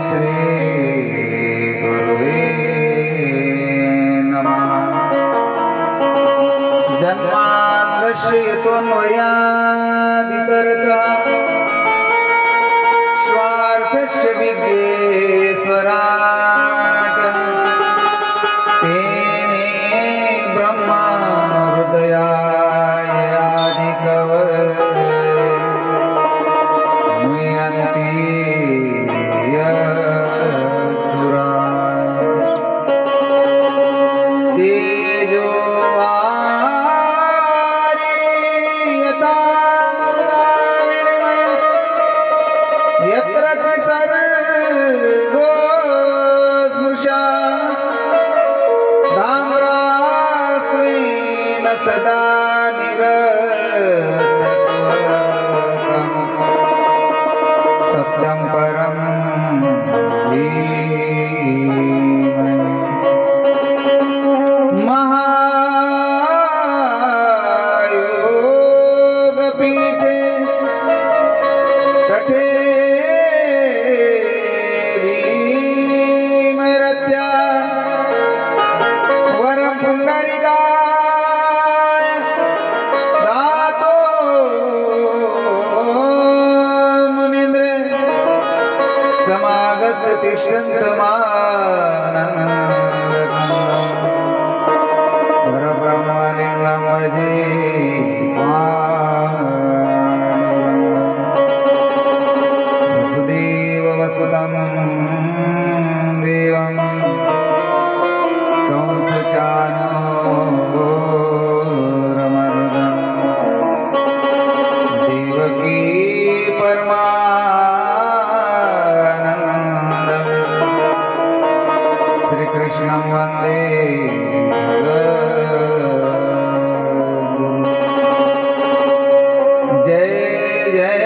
श्री गुरुवे नमः। जन्माद्यश्यतोऽन्वयादितरतः स्वार्थस्य विघ्नेश्वराट् तेने ब्रह्मा हृदयाय आदिकवये मुह्यन्ति यसुरा तेजो आर्यता मृदाविनिमय यत्र सर्गो स्मृशा धाम्रास्वेन सदा सत्यं परं महायोगपीठे कठे भीमरत्या वरं पुण्डरीकाय दातो मुनीन्द्र समागत तिष्ठन्तमानन्दं परब्रह्मलिङ्गं भजे वसुदेववसुतं देवं कंसचानूरमर्दनं देवकी परमानन्दं श्रीकृष्णं वन्दे जगद्गुरुं। जय जय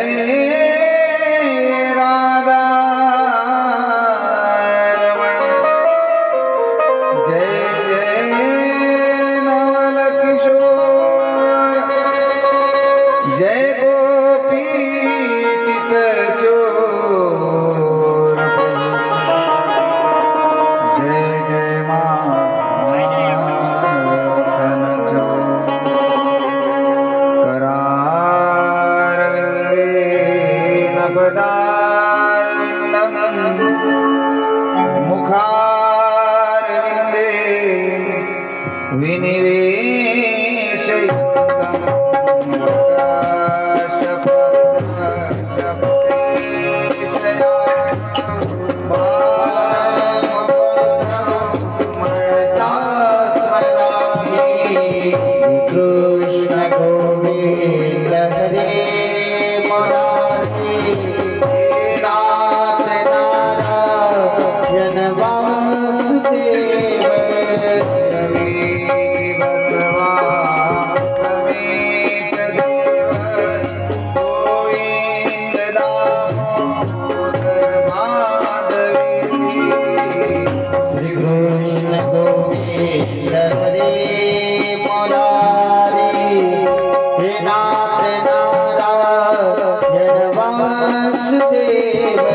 राधा रमण, जय जय नवल किशोर, जय गोपी चित चोर, जय जय माखन चोर। करारविन्देन पदारविन्दं मुखारविन्दे विनिवेशयन्तं कृष्ण गोविंद हरे मुरारी नाथ नारायण वासुदेव बसवा समेत देव गोविंद दामोदर माधवी। श्री कृष्ण गोविंद हरे हे नाथ नारायण वासुदेव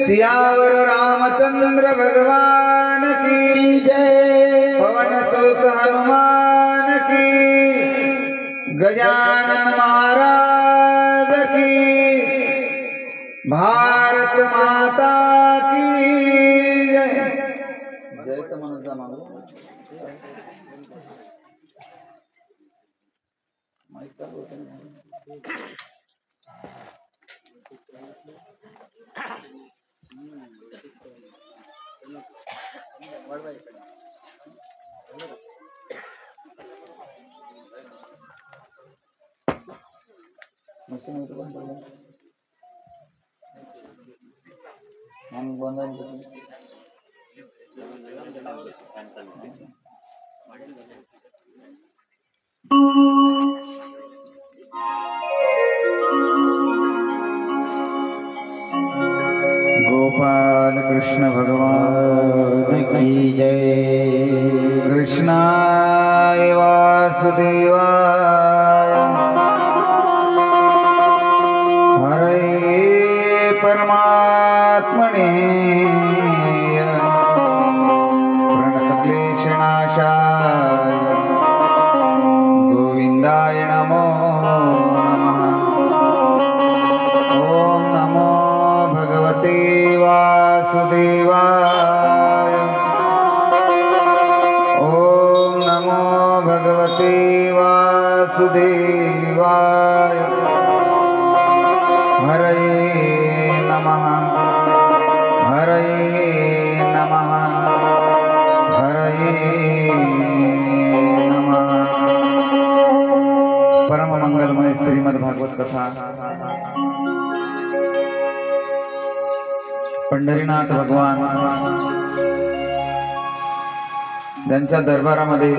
सियावर रामचंद्र भगवान की जय। पवन सुत हनुमान की, गजानन महाराज की, भारत माता की जय। जय तमन्ना मांगो। माइक चालू होता है। Machine itu kan boleh. Yang bondan itu. Gopal Krishna भगवान की जय। कृष्णाय वासुदेवाय परमात्मने प्रणतक्लेशनाशाय गोविंदाय नमो नमः। ओम नमो भगवते वासुदेवाय। ओम नमो भगवते वासुदेवाय। हरये नमः हरये नमः हरये नमः। परम मंगलमय श्रीमद् भागवत कथा। पंढरीनाथ भगवान ज्यांच्या दरबारामध्ये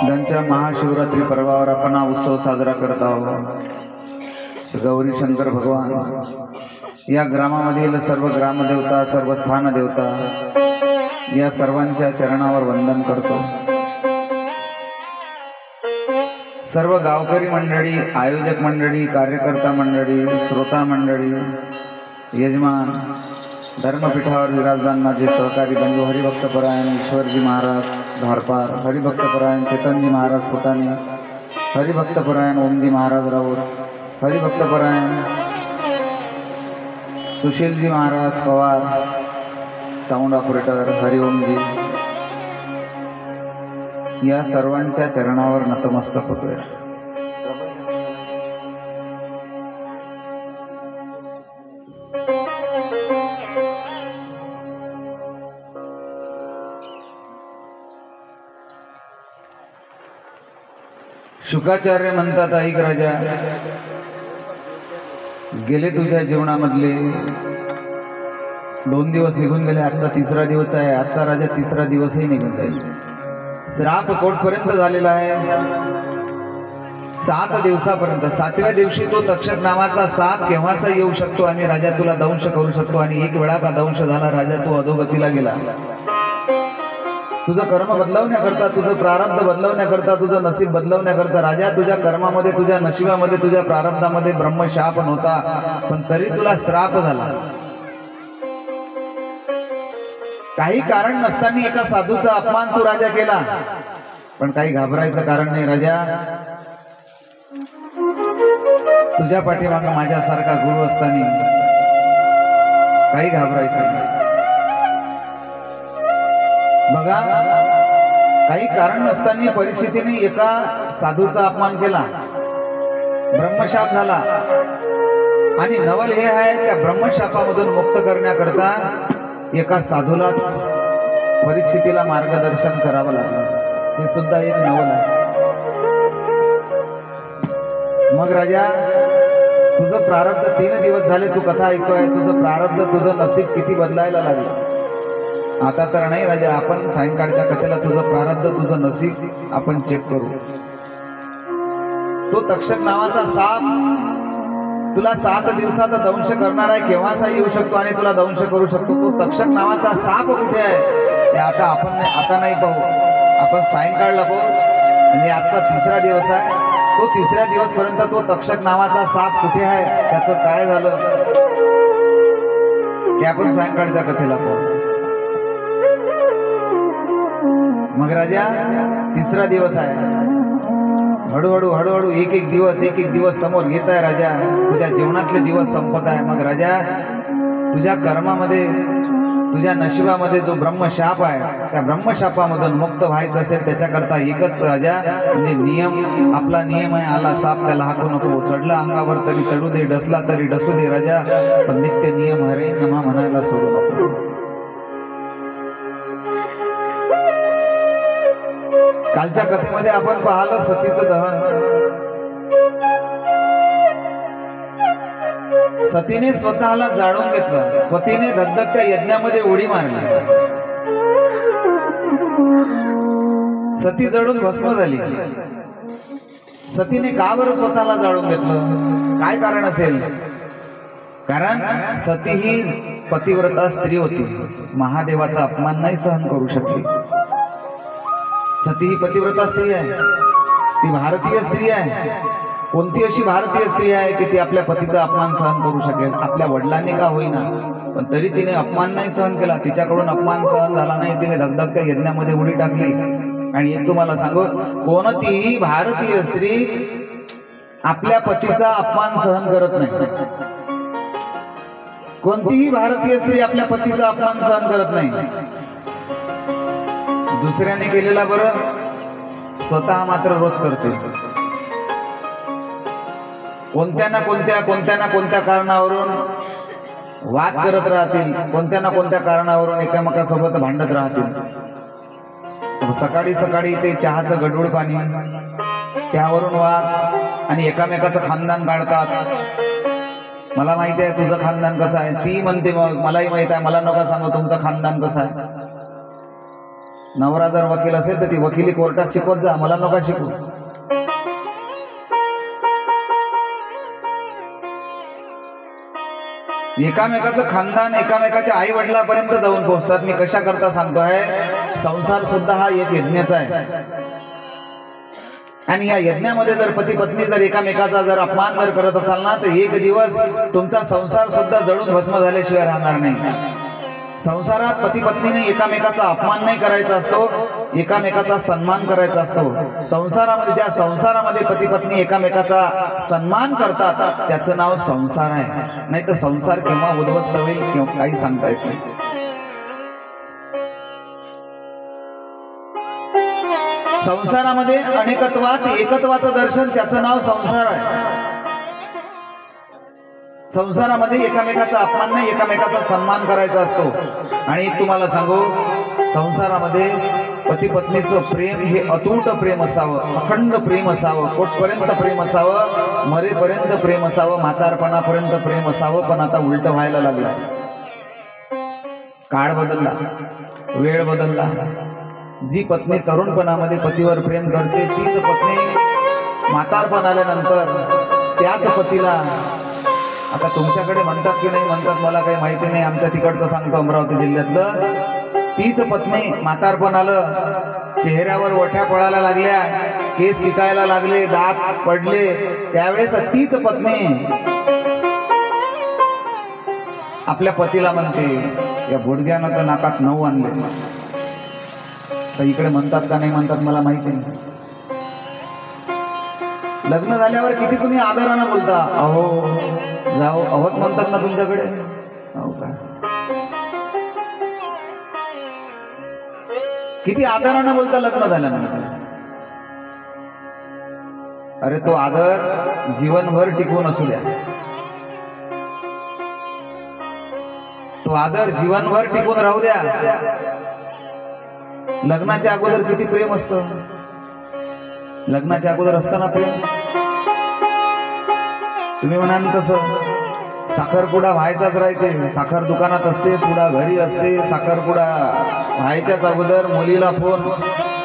ज्यांच्या महाशिवरात्री पर्वावर आपण हा उत्सव साजरा करत आहोत, गौरी शंकर भगवान या ग्रामामधील सर्व ग्रामदेवता, सर्व स्थानदेवता या सर्वांच्या चरणावर वंदन करतो। सर्व गावकरी मंडळी, आयोजक मंडळी, कार्यकर्ता मंडळी, श्रोता मंडळी, यजमान, धर्मपीठावर विराजमान माझे सहकारी बंधू हरिभक्तपरायण ईश्वरजी महाराज धारपार, हरिभक्तपरायण चेतनजी महाराज फुटाणे, हरिभक्तपरायण ओमजी महाराज राऊत, हरिभक्तपरायण सुशीलजी महाराज पवार, साऊंड ऑपरेटर हरिओमजी, या सर्वांच्या चरणावर नतमस्तक होतोय। शुकाचार्य म्हणतात, ऐक राजा, गेले तुझ्या जीवनामधले 2 दिवस निघून गेले, आजचा 3रा दिवस आहे, आजचा राजा 3रा दिवसही निघून जाईल। श्राप कोटपर्यंत झालेला आहे, 7 दिवसापर्यंत। 7व्या दिवशी तो तक्षक नावाचा साप केव्हाचा येऊ शकतो आणि राजा तुला दंश करू शकतो, आणि एक वेळा का दंश झाला, राजा तू अधोगतीला गेला। तुझं कर्म बदलवण्याकरता, तुझं प्रारब्ध बदलवण्याकरता, तुझं नसीब बदलवण्याकरता राजा तुझ्या कर्मामध्ये, तुझ्या नशिबामध्ये, तुझ्या प्रारब्धामध्ये ब्रह्मशाप नव्हता, पण तरी तुला श्राप झाला। काही कारण नसताना एका साधूचा अपमान तू राजा केला, पण काही घाबरायचं कारण नाही राजा। तुझ्या पाठीमागे माझ्यासारखा गुरु असताना काही घाबरायचं नाही। बघा, काही कारण नसताना परीक्षितीने एका साधूचा अपमान केला, ब्रह्मशाप झाला, आणि नवल हे आहे त्या ब्रह्मशापामधून मुक्त करण्याकरता एका साधूलाच परीक्षितीला मार्गदर्शन करावं लागलं। हे सुद्धा एक नवल आहे। मग राजा, तुझं प्रारब्ध 3 दिवस झाले तू कथा ऐकतोय, तुझं प्रारब्ध, तुझं नसीब किती बदलायला लागलं। आता तर नाही राजा, आपण सायंकाळच्या कथेला तुझं प्रारब्ध, तुझं नसीब आपण चेक करू। तो तक्षक नावाचा साप तुला 7 दिवसात दंश करणार आहे, केव्हाचा येऊ शकतो आणि तुला दंश करू शकतो। तो तक्षक नावाचा साप कुठे आहे ते आता नाही पाहू, आपण सायंकाळला पाहू। आणि आजचा 3रा दिवस आहे, तो 3ऱ्या दिवसपर्यंत तो तक्षक नावाचा साप कुठे आहे, त्याचं काय झालं ते आपण सायंकाळच्या कथेला पाहू। मग राजा, 3रा दिवस आहे, हळूहळू एक एक दिवस समोर घेत आहे राजा। तुझ्या जीवनातले दिवस संपत आहे। मग राजा, तुझ्या कर्मामध्ये, तुझ्या नशिबामध्ये जो ब्रह्मशाप आहे, त्या ब्रह्मशापामधून मुक्त व्हायचं असेल त्याच्याकरता एकच राजा, म्हणजे नियम, आपला नियम आहे, आला साप त्याला हाकू नको, चढला अंगावर तरी चढू दे, डसला तरी डसू दे राजा, पण नित्य नियम हरे नमा म्हणायला सोडू नको। कालच्या कथेमध्ये आपण पाहिलं सतीचं दहन। सतीने स्वतःला जाळून घेतलं, सतीने धगधगत्या यज्ञामध्ये उडी मारली, सती जळून भस्म झाली। सतीने का बरं स्वतःला जाळून घेतलं, काय कारण असेल? कारण सती ही पतिव्रता स्त्री होती, महादेवाचा अपमान नाही सहन करू शकली। सती ही पतिव्रता स्त्री आहे, ती भारतीय स्त्री आहे, कोणती अशी भारतीय स्त्री आहे की ती आपल्या पतीचा अपमान सहन करू शकेल? आपल्या वडिलांनी का होईना, पण तरी तिने अपमान नाही सहन केला. तिच्याकडून अपमान सहन झाला नाही, तिने धगधगत्या यज्ञामध्ये उडी टाकली. आणि एक तुम्हाला सांगू, कोणतीही भारतीय स्त्री आपल्या पतीचा अपमान सहन करत नाही. कोणतीही भारतीय स्त्री आपल्या पतीचा अपमान सहन करत नाही. दुसऱ्याने केलेला बरं, स्वतः मात्र रोज करते. कोणत्या ना कोणत्या कारणावरून वाद करत राहतील, कोणत्या ना कोणत्या कारणावरून एकमेकांसोबत भांडत राहतील. सकाळी सकाळी ते चहाचं गडूळ पाणी, त्यावरून वाद, आणि एकामेकाचं खानदान काढतात. मला माहिती आहे तुझं खानदान कसं आहे, ती म्हणते मग मलाही माहित आहे, मला नका सांगू तुमचं खानदान कसं आहे. नवरा जर वकील असेल तर ती वकिली कोर्टात शिकवत जा, मला नका शिकू. एकामेकाचं खानदान एकामेकाच्या आई वडिलांपर्यंत जाऊन पोहोचतात. मी कशा करता सांगतोय, संसार सुद्धा हा एक यज्ञच आहे. आणि या यज्ञामध्ये जर पती पत्नी जर एकामेकाचा जर अपमान जर करत असाल ना, तर एक दिवस तुमचा संसार सुद्धा जळून भस्म झाल्याशिवाय राहणार नाही. संसारात पती पत्नीने एकामेकाचा अपमान नाही करायचा असतो, एकामेकाचा सन्मान करायचा असतो. संसारामध्ये, ज्या संसारामध्ये पती पत्नी एकामेकाचा सन्मान करतात त्याचं नाव संसार आहे. नाही तर संसार केव्हा उद्ध्वस्त होईल किंवा काही सांगता येत नाही. संसारामध्ये अनेकत्वात एकत्वाचं दर्शन, त्याचं नाव संसार आहे. संसारामध्ये एकामेकाचा अपमान नाही, एकामेकाचा सन्मान करायचा असतो. आणि तुम्हाला सांगू, संसारामध्ये पती पत्नीचं प्रेम हे अतूट प्रेम असावं, अखंड प्रेम असावं, कोटपर्यंत प्रेम असावं, मरेपर्यंत प्रेम असावं, म्हातारपणापर्यंत प्रेम असावं. पण आता उलट व्हायला लागला. काळ बदलला, वेळ बदलला. जी पत्नी तरुणपणामध्ये पतीवर प्रेम करते, तीच पत्नी म्हातारपण आल्यानंतर त्याच पतीला, आता तुमच्याकडे म्हणतात की नाही म्हणतात मला काही माहिती नाही, आमच्या तिकडचं सांगतो अमरावती जिल्ह्यातलं, तीच पत्नी म्हातारपण आलं, चेहऱ्यावर वठ्या पडायला लागल्या, केस पिकायला लागले, दात पडले, त्यावेळेस तीच पत्नी आपल्या पतीला म्हणते, या गुडघ्यानं तर नाकात 9 आणले. तर इकडे म्हणतात का नाही म्हणतात मला माहिती नाही. लग्न झाल्यावर किती तुम्ही आदरानं बोलता, अहो जाओ, अहोच म्हणतात ना तुमच्याकडे. हो का, किती आदरानं बोलता लग्न झाल्यानंतर. अरे तो आदर जीवनभर टिकून असू द्या, तो आदर जीवनभर टिकून राहू द्या. लग्नाच्या अगोदर किती प्रेम असतं, लग्नाच्या अगोदर असतं ना प्रेम. तुम्ही म्हणाल तसं साखरपुडा व्हायचाच राहते, साखर दुकानात असते, पुडा घरी असते. साखरपुडा व्हायच्याच अगोदर मुलीला फोन,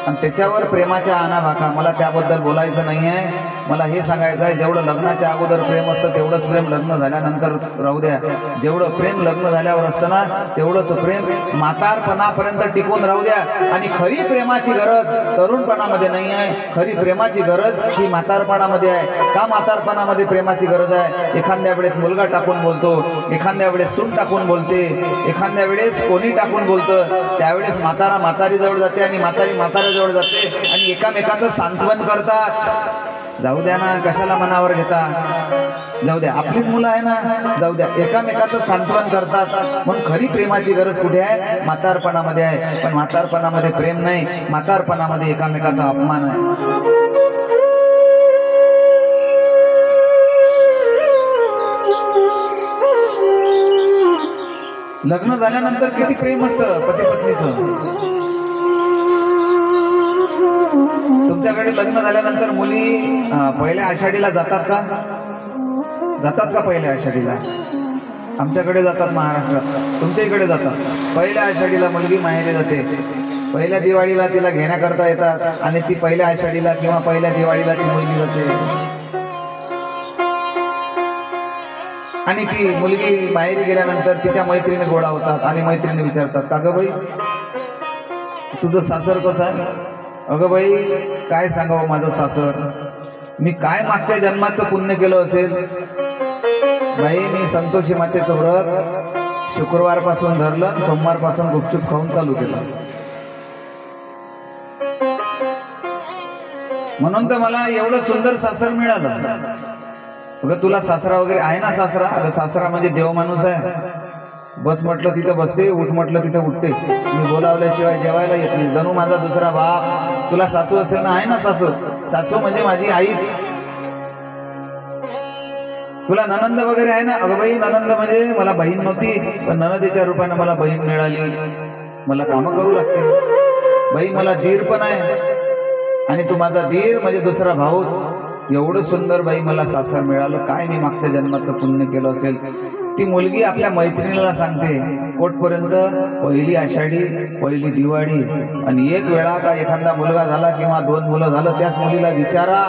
आणि त्याच्यावर प्रेमाच्या आणाभाका. मला त्याबद्दल बोलायचं नाही आहे, मला हे सांगायचं आहे, जेवढं लग्नाच्या अगोदर प्रेम असतं तेवढंच प्रेम लग्न झाल्यानंतर राहू द्या. जेवढं प्रेम लग्न झाल्यावर असतं ना, तेवढंच प्रेम म्हातारपणापर्यंत टिकून राहू द्या. आणि खरी प्रेमाची गरज तरुणपणामध्ये नाही आहे, खरी प्रेमाची गरज ही म्हातारपणामध्ये आहे. का म्हातारपणामध्ये प्रेमाची गरज आहे? एखाद्या वेळेस मुलगा टाकून बोलतो, एखाद्या वेळेस सून टाकून बोलते, एखाद्या वेळेस कोणी टाकून बोलतं. त्यावेळेस म्हातारा म्हातारी जवळ जाते आणि म्हातारी म्हाताऱ्याजवळ जाते आणि एकामेकाचं सांत्वन करतात. जाऊ द्या ना, कशाला मनावर घेता, जाऊ द्या, आपलीच मुलं आहे ना, जाऊ द्या. एकामेकाचं सांत्वन करतात. म्हणून खरी प्रेमाची गरज कुठे आहे? म्हातारपणामध्ये आहे. पण म्हातारपणामध्ये प्रेम नाही, म्हातारपणामध्ये एकामेकाचा अपमान आहे. लग्न झाल्यानंतर किती प्रेम असतं पती पत्नीचं. तुमच्याकडे लग्न झाल्यानंतर मुली पहिल्या आषाढीला जातात का? जातात का पहिल्या आषाढीला? आमच्याकडे जातात महाराष्ट्रात. तुमच्या इकडे जातात. पहिल्या आषाढीला मुलगी माहेरी जाते. पहिल्या दिवाळीला तिला घेण्याकरता येतात आणि ती पहिल्या आषाढीला किंवा पहिल्या दिवाळीला ती मुलगी जाते. आणि ती मुलगी माहेरी गेल्यानंतर तिच्या मैत्रिणी गोळा होतात आणि मैत्रिणी विचारतात, का ग बाई तुझं सासर कसं आहे? अगं बाई काय सांगावं माझं सासर, मी काय मागच्या जन्माचं पुण्य केलं असेल. बाई मी संतोषी मातेचं व्रत शुक्रवार पासून धरलं, सोमवार पासून गुपचूप खाऊन चालू केलं. म्हणून तर मला एवढं सुंदर सासर मिळालं. अगं तुला सासरा वगैरे आहे ना? सासरा, अगं सासरा म्हणजे देव माणूस आहे. बस म्हटलं तिथं बसते, उठ म्हटलं तिथं उठते. मी बोलावल्याशिवाय जेवायला येत नाही. जणू माझा दुसरा बाप. तुला सासू असेल ना? आहे ना सासू? सासू म्हणजे माझी आईच. तुला ननंद वगैरे आहे ना? अगं बाई ननंद म्हणजे मला बहीण नव्हती, पण ननदेच्या रूपाने मला बहीण मिळाली. मला कामं करू लागते. बाई मला दीर पण आहे, आणि तू माझा दीर म्हणजे दुसरा भाऊच. एवढं सुंदर बाई मला सासर मिळालं. काय मी मागच्या जन्माचं पुण्य केलं असेल. ती मुलगी आपल्या मैत्रिणीला सांगते कोटपर्यंत, पहिली आषाढी, पहिली दिवाळी, आणि एक वेळा का एखादा मुलगा झाला किंवा 2 मुलं झालं, त्याच मुलीला विचारा,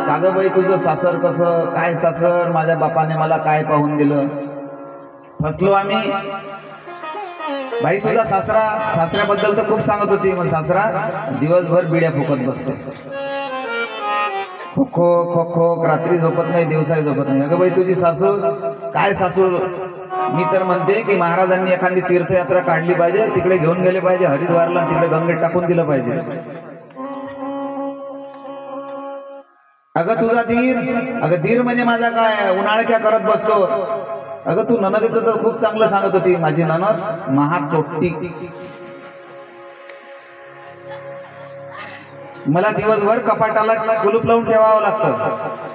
का गं बाई तुझं सासर कसं काय? सासर माझ्या बापाने मला काय पाहून दिलं. फसलो आम्ही. बाई तुझा सासरा, सासऱ्याबद्दल तर खूप सांगत होती. मग सासरा दिवसभर बिड्या फुकत बसतो, खो खो खो, रात्री झोपत नाही, दिवसाही झोपत नाही. अगं बाई तुझी सासू काय? सासू मी तर म्हणते की महाराजांनी एखादी तीर्थयात्रा काढली पाहिजे, तिकडे घेऊन गेले पाहिजे हरिद्वारला, तिकडे गंगेत टाकून दिलं पाहिजे. अगं तुझा दीर, अगं दीर म्हणजे माझा काय? उन्हाळ्या करत बसतो. अगं तू ननदेचं तर खूप चांगलं सांगत होती. माझी ननद महाचोट्टी. मला दिवसभर कपाटाला कुलूप लावून ठेवावं लागतं.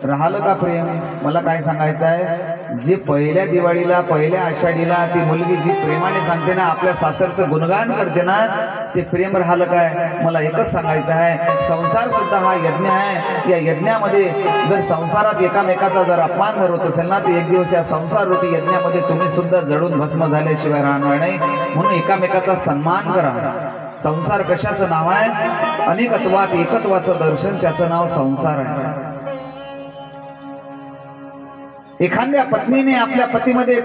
राहिलं का प्रेम? मला काय सांगायचं आहे, जे पहिल्या दिवाळीला, पहिल्या आषाढीला ती मुलगी जी प्रेमाने सांगते ना, आपल्या सासरचं गुणगान करते ना, ते प्रेम राहिलं काय? मला एकच सांगायचं आहे, संसार सुद्धा हा यज्ञ आहे. या यज्ञामध्ये जर संसारात एकामेकाचा जर अपमान जर होत असेल ना, तर एक दिवस या संसार रूपी यज्ञामध्ये तुम्ही सुद्धा जळून भस्म झाल्याशिवाय राहणार नाही. म्हणून एकामेकाचा सन्मान करा. संसार कशाचं नाव आहे? अनेकत्वात एकत्वाचं दर्शन, त्याचं नाव संसार आहे. एखाद्या पत्नीने आपल्या पतीमध्ये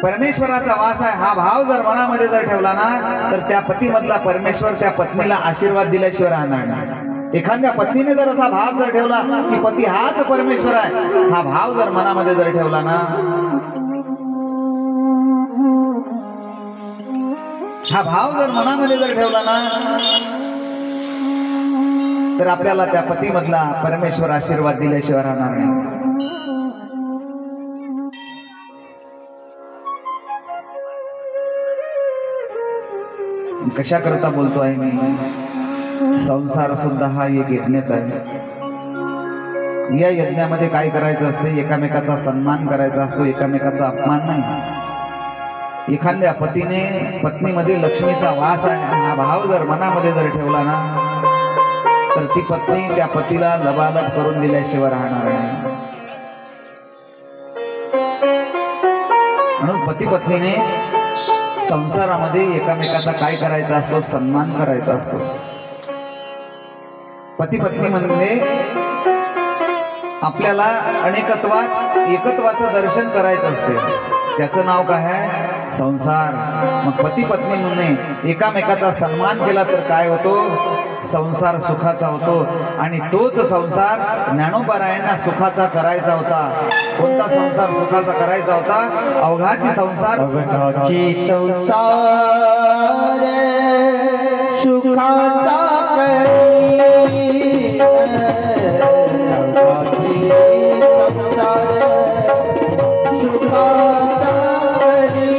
परमेश्वराचा वास आहे हा भाव जर मनामध्ये जर ठेवला ना, तर त्या पतीमधला परमेश्वर त्या पत्नीला आशीर्वाद दिल्याशिवाय राहणार नाही. एखाद्या पत्नीने जर असा भाव जर ठेवला की पती हाच परमेश्वर आहे, हा भाव जर मनामध्ये जर ठेवला ना, हा भाव जर मनामध्ये जर ठेवला ना, तर आपल्याला त्या पतीमधला परमेश्वर आशीर्वाद दिल्याशिवाय राहणार नाही. कशा करता बोलतो आहे मी? संसार सुद्धा हा एक यज्ञच आहे. या यज्ञामध्ये काय करायचं असते? एकामेकाचा सन्मान करायचा असतो, एकामेकाचा अपमान नाही. एखाद्या पतीने पत्नीमध्ये लक्ष्मीचा वास आहे हा भाव जर मनामध्ये जर ठेवला ना, तर ती पत्नी त्या पतीला लबालब करून दिल्याशिवाय राहणार नाही. म्हणून पती पत्नीने संसारामध्ये एकामेकाचा काय करायचा असतो? सन्मान करायचा असतो. पती पत्नी म्हणजे आपल्याला अनेकत्वात एकत्वाचं दर्शन करायचं असते, त्याचं नाव काय आहे? संसार. मग पती पत्नी म्हणून एकामेकाचा सन्मान केला तर काय होतो? संसार सुखाचा होतो. आणि तोच संसार ज्ञानोबारायांना सुखाचा करायचा होता. कोणता संसार सुखाचा करायचा होता? अवघाची संसार, अवघाची संसार सुखाचा करी, अवघाची संसार सुखाचा करी.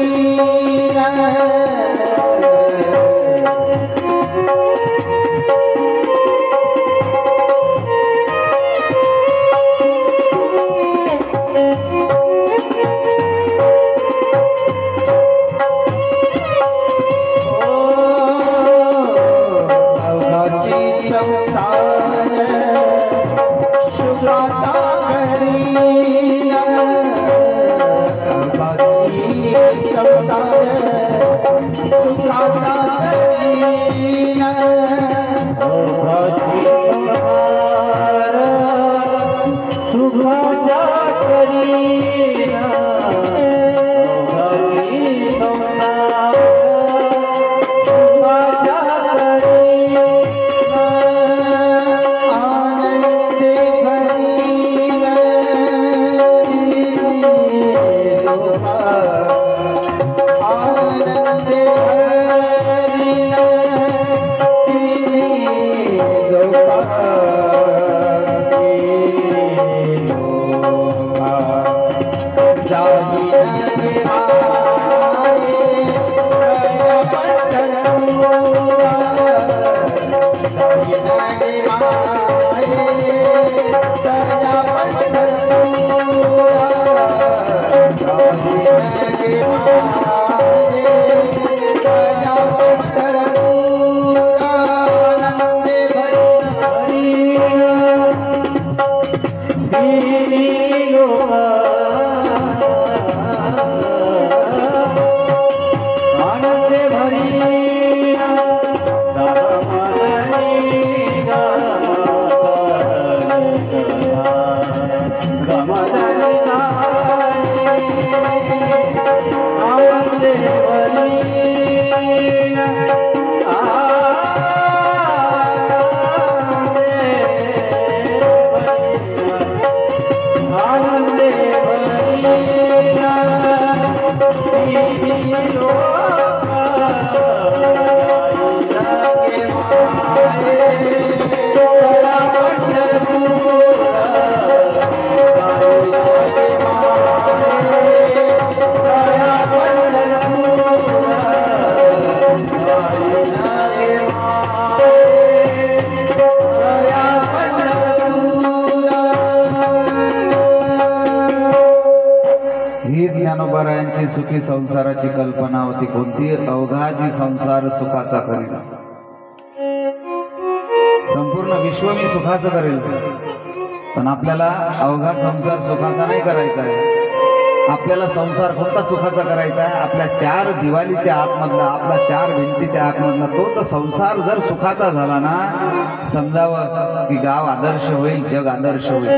ही ज्ञानोबारायांची सुखी संसाराची कल्पना होती. कोणती? अवघाची संसार सुखाचा करेल. संपूर्ण विश्व मी सुखाचं करेल, पण आपल्याला अवघा संसार सुखाचा नाही करायचा आहे. आपल्याला संसार कोणता सुखाचा करायचा आहे? आपल्या चार दिवालीच्या आतमधला, आपला चार भिंतीच्या आतमधला तोच संसार जर सुखाचा झाला ना, समजावं की गाव आदर्श होईल, जग आदर्श होईल.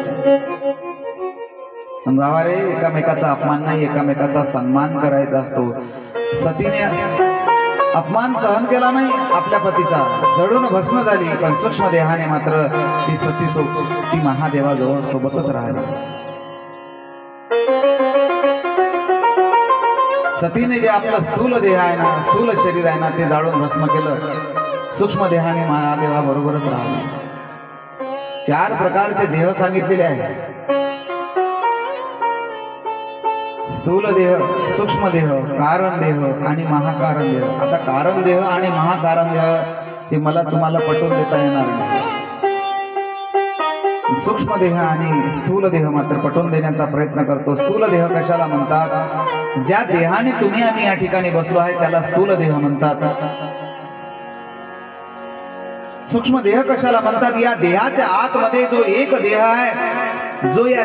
गावारे एकामेकाचा अपमान नाही, एकामेकाचा सन्मान करायचा असतो. सतीने अपमान सहन केला नाही आपल्या पतीचा, जडून भस्म झाली, पण सूक्ष्म देहाने मात्र ती ती महादेवाजवळ सोबतच राहिली. सतीने जे आपलं स्थूल देह आहे ना, स्थूल शरीर आहे ना, ते जाळून भस्म केलं. सूक्ष्म देहाने महादेवा बरोबरच राहिले. चार प्रकारचे देह सांगितलेले आहेत. स्थूल देह, सूक्ष्म देह, कारण देह आणि महाकारण देह. आता कारण देह आणि महाकारण देह हे मला तुम्हाला पटवून देता येणार नाही. सूक्ष्म देह आणि स्थूल देह मात्र पटवून देण्याचा प्रयत्न करतो. स्थूल देह कशाला म्हणतात? ज्या देहाने तुम्ही आम्ही या ठिकाणी बसलो आहे त्याला स्थूल देह म्हणतात. सूक्ष्म देह कशाला म्हणतात? या देहाच्या आतमध्ये जो एक देह आहे, जो या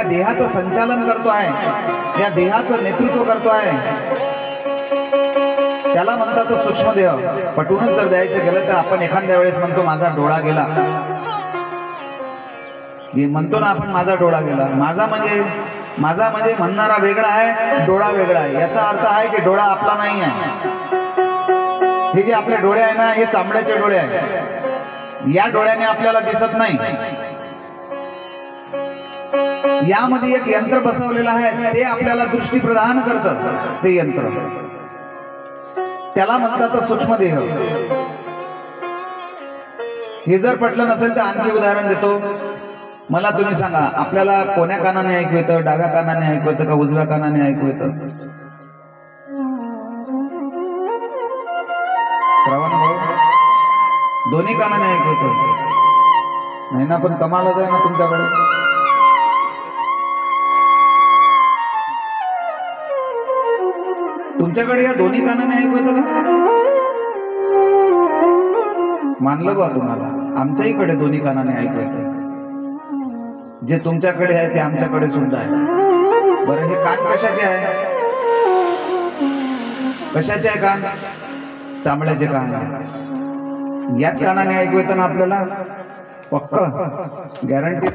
देहाचं संचालन करतो आहे, या देहाचं नेतृत्व करतो आहे, त्याला म्हणतात तो सूक्ष्म देह. पटवूनच जर द्यायचं गेलं तर आपण एखाद्या वेळेस म्हणतो माझा डोळा गेला, म्हणतो ना आपण माझा डोळा गेला. माझा म्हणजे म्हणणारा वेगळा आहे, डोळा वेगळा आहे. याचा अर्थ आहे की डोळा आपला नाही आहे. हे जे आपले डोळे आहे ना, हे चांबड्याचे डोळे आहे. या डोळ्याने आपल्याला दिसत नाही. यामध्ये एक यंत्र बसवलेलं आहे, ते आपल्याला दृष्टी प्रदान करतं. ते यंत्र, त्याला म्हणतात सूक्ष्म देह. हे जर पटलं नसेल तर आणखी उदाहरण देतो. मला तुम्ही सांगा, आपल्याला कोण्या कानाने ऐकू येतं? डाव्या कानाने ऐकू येतं का उजव्या कानाने ऐकू येतं? श्रवण भाऊ, दोन्ही कानाने ऐकू येतं नाही ना? पण कमालच आहे ना तुमच्याकडे. तुमच्याकडे या दोन्ही कानाने ऐकू येतं का? मानलं बा तुम्हाला. आमच्याही कडे दोन्ही कानाने ऐकू येतं. जे तुमच्याकडे आहे ते आमच्याकडे सुद्धा आहे. बरं, हे कान कशाचे आहे? कशाचे आहे कान? चांबड्याचे कान आहे. याच कानाने ऐकू येतं ना आपल्याला? पक्क गॅरंटी.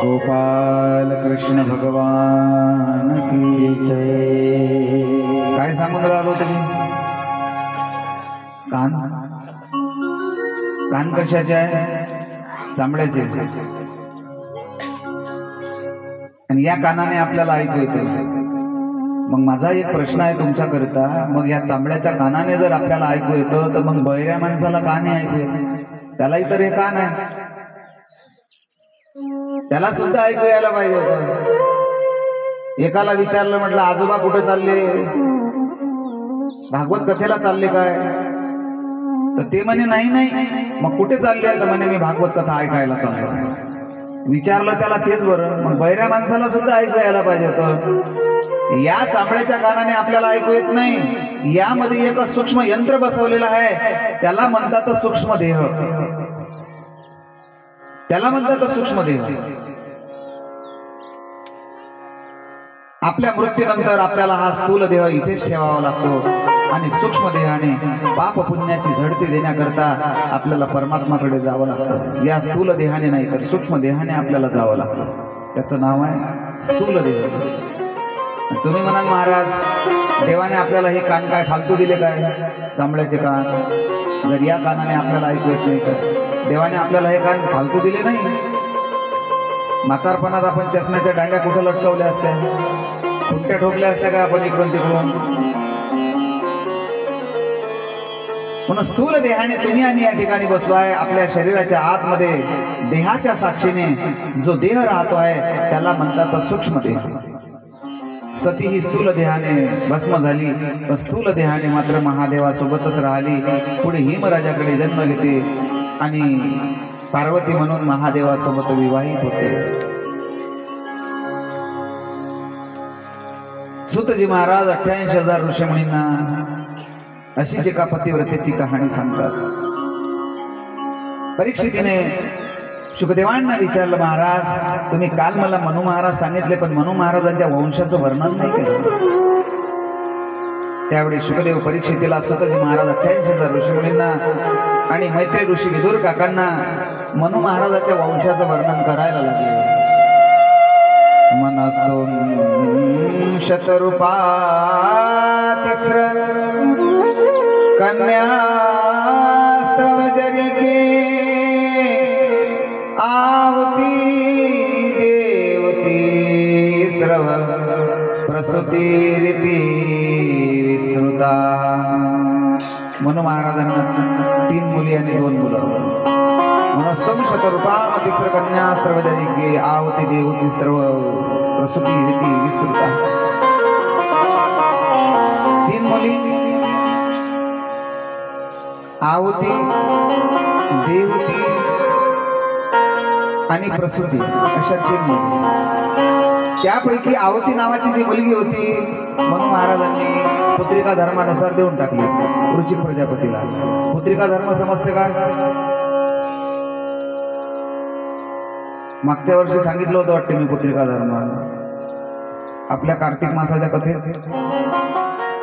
गोपाल कृष्ण भगवान की जय. काय सांगून राहिलो तुम्ही? कान कान कशाचे आहे? चांबड्याचे. आणि या कानाने आपल्याला ऐकू येते. मग माझा एक प्रश्न आहे तुमच्याकरिता, मग या चांबड्याच्या कानाने जर आपल्याला ऐकू येतं तर मग बहिऱ्या माणसाला का नाही ऐकू येत? त्यालाही तर हे कान आहे, त्याला सुद्धा ऐकू यायला पाहिजे होतं. एकाला विचारलं, म्हटलं आजोबा कुठे चालले? भागवत कथेला चालले काय? तर ते म्हणे नाही नाही. मग कुठे चालले? तर म्हणे मी भागवत कथा ऐकायला चाललो. विचारलं त्याला तेच बरं, मग बहिऱ्या माणसाला सुद्धा ऐकू यायला पाहिजे होतं. या चांबड्याच्या कानाने आपल्याला ऐकू येत नाही. यामध्ये एक सूक्ष्म यंत्र बसवलेलं आहे, त्याला म्हणतात सूक्ष्म देह. त्याला म्हणतात सूक्ष्म देह. आपल्या मृत्यूनंतर आपल्याला हा स्थूल देह इथेच ठेवावा लागतो आणि सूक्ष्म देहाने पाप पुण्याची झडती देण्याकरता आपल्याला परमात्माकडे जावं लागतं. या स्थूल देहाने नाही तर सूक्ष्म देहाने आपल्याला जावं लागतं. त्याचं नाव आहे स्थूल देह. तुम्ही म्हणाल महाराज देवाने आपल्याला हे कान काय फालतू दिले काय? चांबड्याचे कान. जर या कानाने आपल्याला ऐकू येत नाही तर देवाने आपल्याला हे कान फालतू दिले नाही. म्हातारपणात आपण चष्म्याच्या दांड्या कुठं लटकवल्या असत्या, कुठ्या ठोकल्या असत्या का आपण इकडून तिकडून. म्हणून स्थूल देहाने तुम्ही आणि या ठिकाणी बसलो आहे. आपल्या शरीराच्या आतमध्ये देहाच्या साक्षीने जो देह राहतो आहे त्याला म्हणतात सूक्ष्म देह. सती ही स्थूल देहाने भस्म झाली, पण स्थूल देहाने मात्र महादेवासोबतच राहिली. पुढे हिमराजाकडे जन्म घेते आणि पार्वती म्हणून महादेवासोबत विवाहित होते. सुतजी महाराज 88,000 ऋषीमुनींना अशीच एका पतिव्रतेची कहाणी सांगतात. परीक्षितीने शुकदेवांना विचारलं, महाराज तुम्ही काल मला मनु महाराज सांगितले, पण मनु महाराजांच्या वंशाचं वर्णन नाही केलं. त्यावेळी शुकदेव परीक्षितीला सुतजी महाराज 88,000 ऋषीमुनींना आणि मैत्री ऋषी विदुर काकांना मनु महाराजांच्या वंशाचं वर्णन करायला लागले. मनस्तुं शतरूपा तिस्र कन्या स्त्रवजरिके आहुति देवती स्रव प्रसूतिरिति विश्रुता. मनु महाराजांना 3 मुली आणि 2 मुलं. मनस्तुं शतरूपा तिस्र कन्या स्त्रवजरिके आहुति देवती स्रव प्रसूतिरिति विश्रुता. 3 मुली, आहुती, देवती आणि प्रसूती अशा 3 मुली. त्यापैकी आहुती नावाची जी मुलगी होती मनु महाराजांनी पुत्रिका धर्मानुसार देऊन टाकली रुचिक प्रजापतीला. पुत्रिका धर्म समजते का? मागच्या वर्षी सांगितलं होतं वाटते मी पुत्रिका धर्म आपल्या कार्तिक मासाच्या कथेत.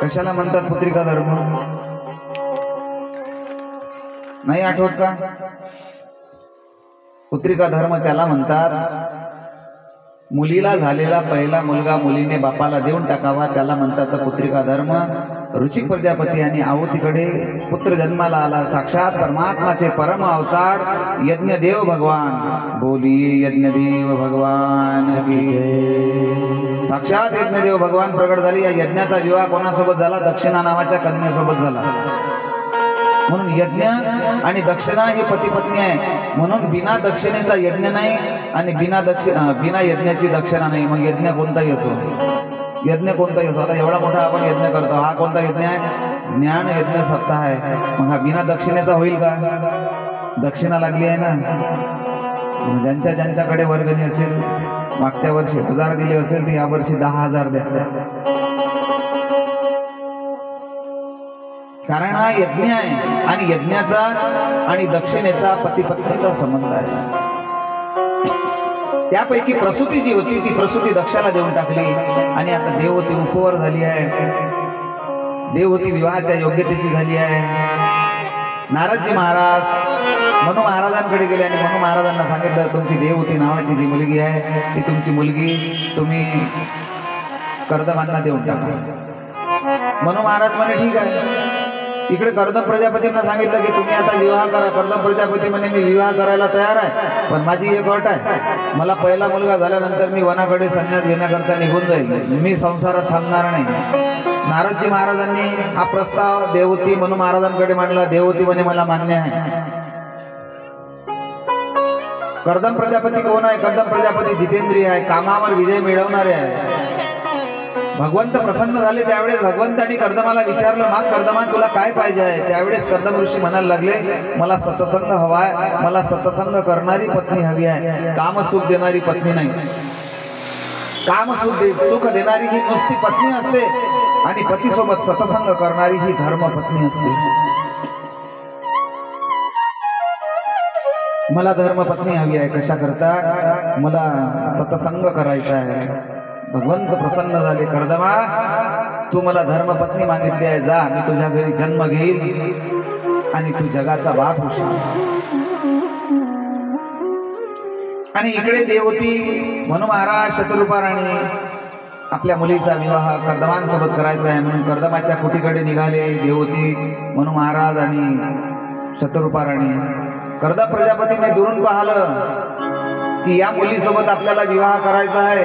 कशाला म्हणतात पुत्रिका धर्म? नाही आठवत का? पुत्रिका धर्म त्याला म्हणतात मुलीला झालेला पहिला मुलगा मुलीने बापाला देऊन टाकावा, त्याला म्हणतात पुत्रिका धर्म. रुचिक प्रजापती आणि आहुतीकडे पुत्र जन्माला आला. साक्षात परमात्माचे परम अवतार यज्ञदेव भगवान. बोलिये यज्ञदेव भगवान की. साक्षात यज्ञदेव भगवान प्रगट झाले. या यज्ञाचा विवाह कोणासोबत झाला? दक्षिणा नावाच्या कन्यासोबत झाला. म्हणून यज्ञ आणि दक्षिणा ही पती पत्नी आहे. म्हणून बिना दक्षिणेचा यज्ञ नाही आणि बिना यज्ञाची दक्षिणा नाही. मग यज्ञ कोणताही असो. यज्ञ कोणता येतो? आता एवढा मोठा आपण यज्ञ करतो, हा कोणता यज्ञ आहे? ज्ञान यज्ञ सप्ताह आहे. मग हा बिना दक्षिणेचा होईल का? दक्षिणा लागली आहे ना. ज्यांच्या ज्यांच्याकडे वर्गणी असेल, मागच्या वर्षी 1000 दिले असेल तर या वर्षी 10,000 द्या. कारण हा यज्ञ आहे आणि यज्ञाचा आणि दक्षिणेचा पती पत्नीचा संबंध आहे. त्यापैकी प्रसूती जी होती ती प्रसूती दक्षाला देऊन टाकली आणि आता देवहोती उपवर झाली आहे. देवहोती विवाहाच्या योग्यतेची झाली आहे. नारदजी महाराज मनु महाराजांकडे गेले आणि मनु महाराजांना सांगितलं, तुमची देवहोती नावाची जी मुलगी आहे ती तुमची मुलगी तुम्ही कर्दमांना देऊन टाका. मनु महाराज म्हणे ठीक आहे. इकडे कर्दम प्रजापतींना सांगितलं की तुम्ही आता विवाह करा. कर्दम प्रजापती म्हणे मी विवाह करायला तयार आहे, पण माझी एक अट आहे, मला पहिला मुलगा झाल्यानंतर मी वनाकडे संन्यास घेण्याकरता निघून जाईल, मी संसारात थांबणार नाही. नारदजी महाराजांनी हा प्रस्ताव देवहोती मनु महाराजांकडे मांडला. देवहोती म्हणे मला मान्य आहे. कर्दम प्रजापती कोण आहे? कर्दम प्रजापती जितेंद्रिय आहे, कामावर विजय मिळवणारे आहे. भगवंत प्रसन्न झाले त्यावेळेस भगवंतांनी कर्दमाला विचारलं, माग कर्दमा तुला काय पाहिजे आहे? त्यावेळेस कर्दम ऋषी म्हणायला लागले, मला सतसंग हवाय, मला सतसंग करणारी पत्नी हवी आहे, कामसुख देणारी पत्नी नाही. सुख देणारी ही नुसती पत्नी असते आणि पतीसोबत सतसंग करणारी ही धर्म पत्नी असते. मला धर्म पत्नी हवी आहे. कशा करता? मला सतसंग करायचा आहे. भगवंत प्रसन्न झाले, कर्दमा तू मला धर्मपत्नी मागितली आहे, जा मी तुझ्या घरी जन्म घेईल आणि तू जगाचा बाप होशील. आणि इकडे देवहोती मनु महाराज शतरूपा राणी आपल्या मुलीचा विवाह कर्दमांसोबत करायचा आहे म्हणून कर्दमाच्या कुटीकडे निघाले. देवहोती मनु महाराज आणि शतरूपा राणी. कर्दम प्रजापतीने दुरून पाहिलं की या मुलीसोबत आपल्याला विवाह करायचा आहे,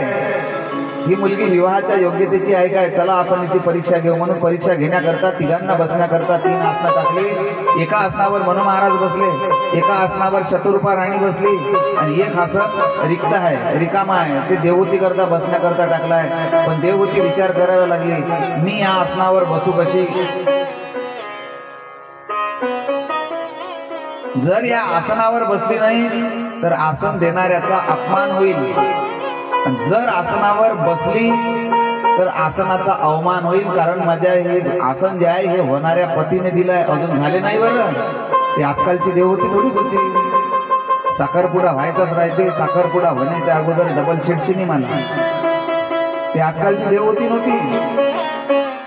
ही मुलगी विवाहाच्या योग्यतेची आहे काय, चला आपण हिची परीक्षा घेऊ. म्हणून परीक्षा घेण्याकरता तिघांना बसण्याकरता 3 आसनं टाकली. एका आसनावर मनु महाराज बसले, एका आसनावर शतरूपा राणी बसली आणि एक आसन रिक्त आहे, रिकामा आहे, ते देवहोती करता बसण्याकरता टाकला आहे. पण देवहोती विचार करायला लागली, मी या आसनावर बसू कशी? जर या आसनावर बसली नाही तर आसन देणाऱ्याचा अपमान होईल, जर आसनावर बसली तर आसनाचा अवमान होईल. कारण माझ्या हे आसन जे आहे हे होणाऱ्या पतीने दिलंय, अजून झाले नाही बरं. ते आजकालची देवहोती थोडीच होती. साखरपुडा व्हायचाच राहते, साखरपुडा होण्याच्या अगोदर डबल शिडशिनी माना. ते आजकालची देवहोती नव्हती.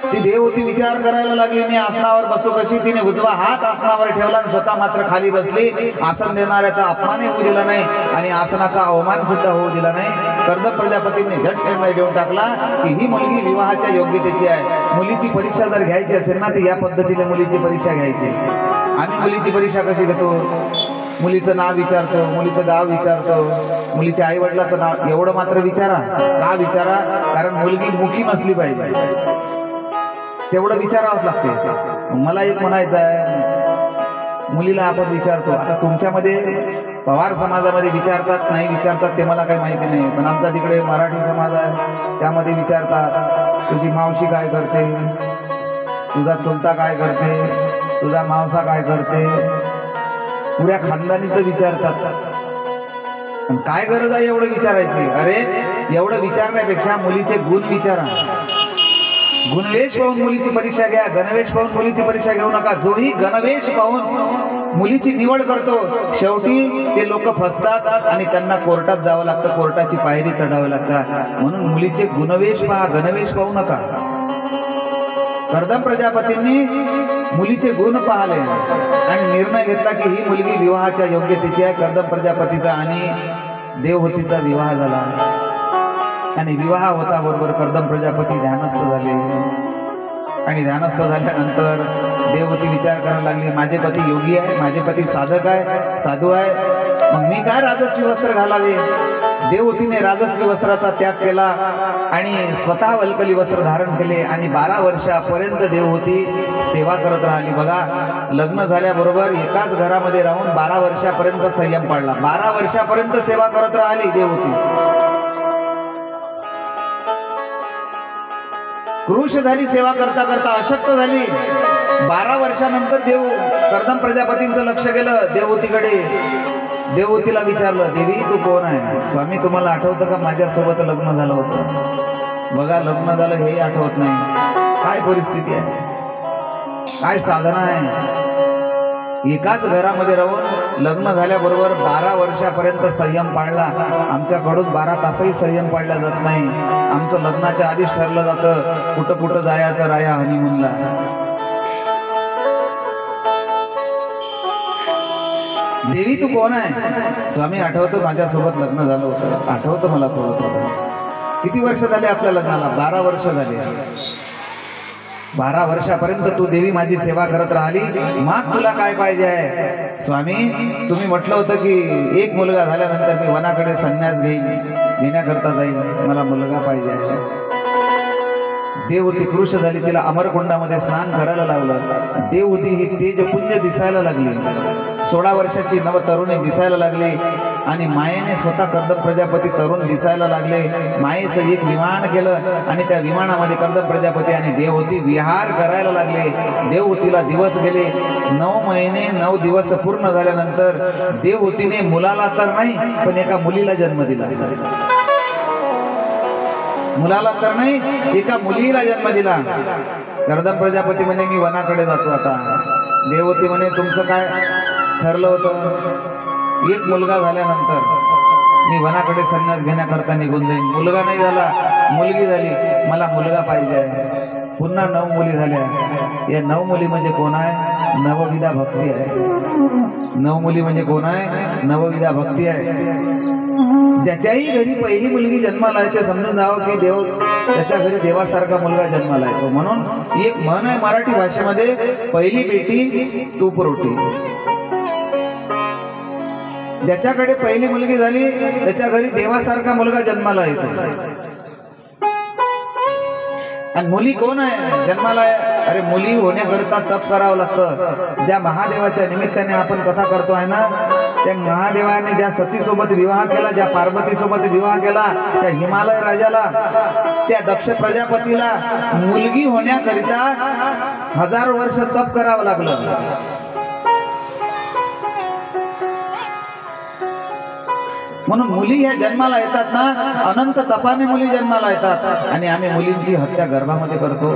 ती देवहोती विचार करायला लागली, मी आसनावर बसू कशी? तिने उजवा हात आसनावर ठेवला आणि स्वतः मात्र खाली बसली. आसन देणाऱ्याचा अपमानही होऊ दिला नाही आणि आसनाचा अवमान सुद्धा होऊ दिला नाही. कर्दम प्रजापतींनी झट निर्णय देऊन टाकला की ही मुलगी विवाहाच्या योग्यतेची आहे. मुलीची परीक्षा जर घ्यायची असेल ना तर या पद्धतीने मुलीची परीक्षा घ्यायची. आम्ही मुलीची परीक्षा कशी घेतो? मुलीचं नाव विचारतो, मुलीचं गाव विचारतो, मुलीच्या आई वडिलाचं नाव, एवढं मात्र विचारा. का विचारा? कारण मुलगी मुकी नसली पाहिजे, तेवढं विचारावंच लागते. मला एक म्हणायचं आहे, मुलीला आपण विचारतो. आता तुमच्यामध्ये पवार समाजामध्ये विचारतात नाही विचारतात ते मला काही माहिती नाही, पण आमचा तिकडे मराठी समाज आहे त्यामध्ये विचारतात. तुझी मावशी काय करते, तुझा चुलता काय करते, तुझा मावसा काय करते, पुऱ्या खानदानीचं विचारतात. पण काय गरज आहे एवढं विचारायची? अरे एवढं विचारण्यापेक्षा मुलीचे गुण विचारा. गुणवेश पाहून मुलीची परीक्षा घ्या, गणवेश पाहून मुलीची परीक्षा घेऊ नका. जोही गणवेश पाहून मुलीची निवड करतो शेवटी ते लोक फसतात आणि त्यांना कोर्टात जावं लागतं, कोर्टाची पायरी चढावी लागतात. म्हणून मुलीचे गुणवेश पहा, गणवेश पाहू नका. कर्दम प्रजापतींनी मुलीचे गुण पाहिले आणि निर्णय घेतला की ही मुलगी विवाहाच्या योग्यतेची आहे. कर्दम प्रजापतीचा आणि देवहोतीचा विवाह झाला आणि विवाह होता बरोबर कर्दम प्रजापती ध्यानस्थ झाले आणि ध्यानस्थ झाल्यानंतर देवहोती विचार करायला लागली, माझे पती योगी आहे, माझे पती साधक आहे, साधू आहे, मग मी काय राजस्वी वस्त्र घालावे? देवहोतीने राजस्वी वस्त्राचा त्याग केला आणि स्वतः वल्कली वस्त्र धारण केले आणि 12 वर्षापर्यंत देवहोती सेवा करत राहिली. बघा, लग्न झाल्याबरोबर एकाच घरामध्ये राहून 12 वर्षापर्यंत संयम पाळला. 12 वर्षापर्यंत सेवा करत राहिली देवहोती. कृश झाली सेवा करता करता, अशक्त झाली. 12 वर्षानंतर कर्दम प्रजापतींचं लक्ष गेलं देवहूतीकडे. देवहूतीला विचारलं, देवी तू कोण आहे? स्वामी तुम्हाला आठवतं का माझ्यासोबत लग्न झालं होतं? बघा लग्न झालं हेही आठवत नाही. काय परिस्थिती आहे, काय साधना आहे. एकाच घरामध्ये राहून लग्न झाल्याबरोबर 12 वर्षापर्यंत संयम पाळला. आमच्याकडून 12 तासही संयम पाळला जात नाही. आमचं लग्नाच्या आधीच ठरलं जातं कुठं कुठं जायचं राया हनीमूनला. देवी तू कोण आहे? स्वामी आठवतं माझ्यासोबत लग्न झालं होतं, आठवतं मला थोडं थोडं. किती वर्ष झाले आपल्या लग्नाला? 12 वर्ष झाले. 12 वर्षापर्यंत तू देवी माझी सेवा करत राहिली. मग तुला काय पाहिजे आहे? स्वामी तुम्ही म्हटलं होतं की एक मुलगा झाल्यानंतर मी वनाकडे संन्यास घेण्याकरता जाईल, मला मुलगा पाहिजे आहे. देवहूती कृश झाली, तिला अमरकुंडामध्ये स्नान करायला लावलं. देवहूती ही तेजपुंज दिसायला लागली. 16 वर्षाची नव तरुणी दिसायला लागली आणि मायेने स्वतः कर्दम प्रजापती तरुण दिसायला लागले. मायेचं एक विमान केलं आणि त्या विमानामध्ये कर्दम प्रजापती आणि देवहूती विहार करायला लागले. देवहूतीला दिवस गेले. 9 महिने 9 दिवस पूर्ण झाल्यानंतर देवहूतीने मुलाला तर नाही पण एका मुलीला जन्म दिला. मुलाला तर नाही एका मुलीला जन्म दिला. कर्दम प्रजापती म्हणे मी वनाकडे जातो आता. देवहूती म्हणे तुमचं काय ठरलं होतं? एक मुलगा झाल्यानंतर मी वनाकडे संन्यास घेण्याकरता निघून जाईन. मुलगा नाही झाला, मुलगी झाली, मला मुलगा पाहिजे आहे. पुन्हा 9 मुली झाल्या. या 9 मुली म्हणजे कोण आहे? नवविधा भक्ती आहे. 9 मुली म्हणजे कोण आहे? नवविधा भक्ती आहे. ज्याच्याही घरी पहिली मुलगी जन्माला आहे ते समजून जावं की देव त्याच्या घरी देवासारखा मुलगा जन्माला येतो. म्हणून एक म्हण आहे मराठी भाषेमध्ये, पहिली बेटी तूप रोटी. ज्याच्याकडे पहिली मुलगी झाली त्याच्या घरी देवासारखा मुलगा जन्माला येतो. आणि मुली कोण आहे जन्माला? अरे मुली होण्याकरता तप करावं लागतं. ज्या महादेवाच्या निमित्ताने आपण कथा करतो आहे ना, त्या महादेवाने ज्या सतीसोबत विवाह केला, ज्या पार्वतीसोबत विवाह केला, त्या हिमालय राजाला, त्या दक्ष प्रजापतीला मुलगी होण्याकरिता 1000 वर्ष तप करावं लागलं. म्हणून मुली ह्या जन्माला येतात ना, अनंत तपाने मुली जन्माला येतात. आणि आम्ही मुलींची हत्या गर्भामध्ये करतो.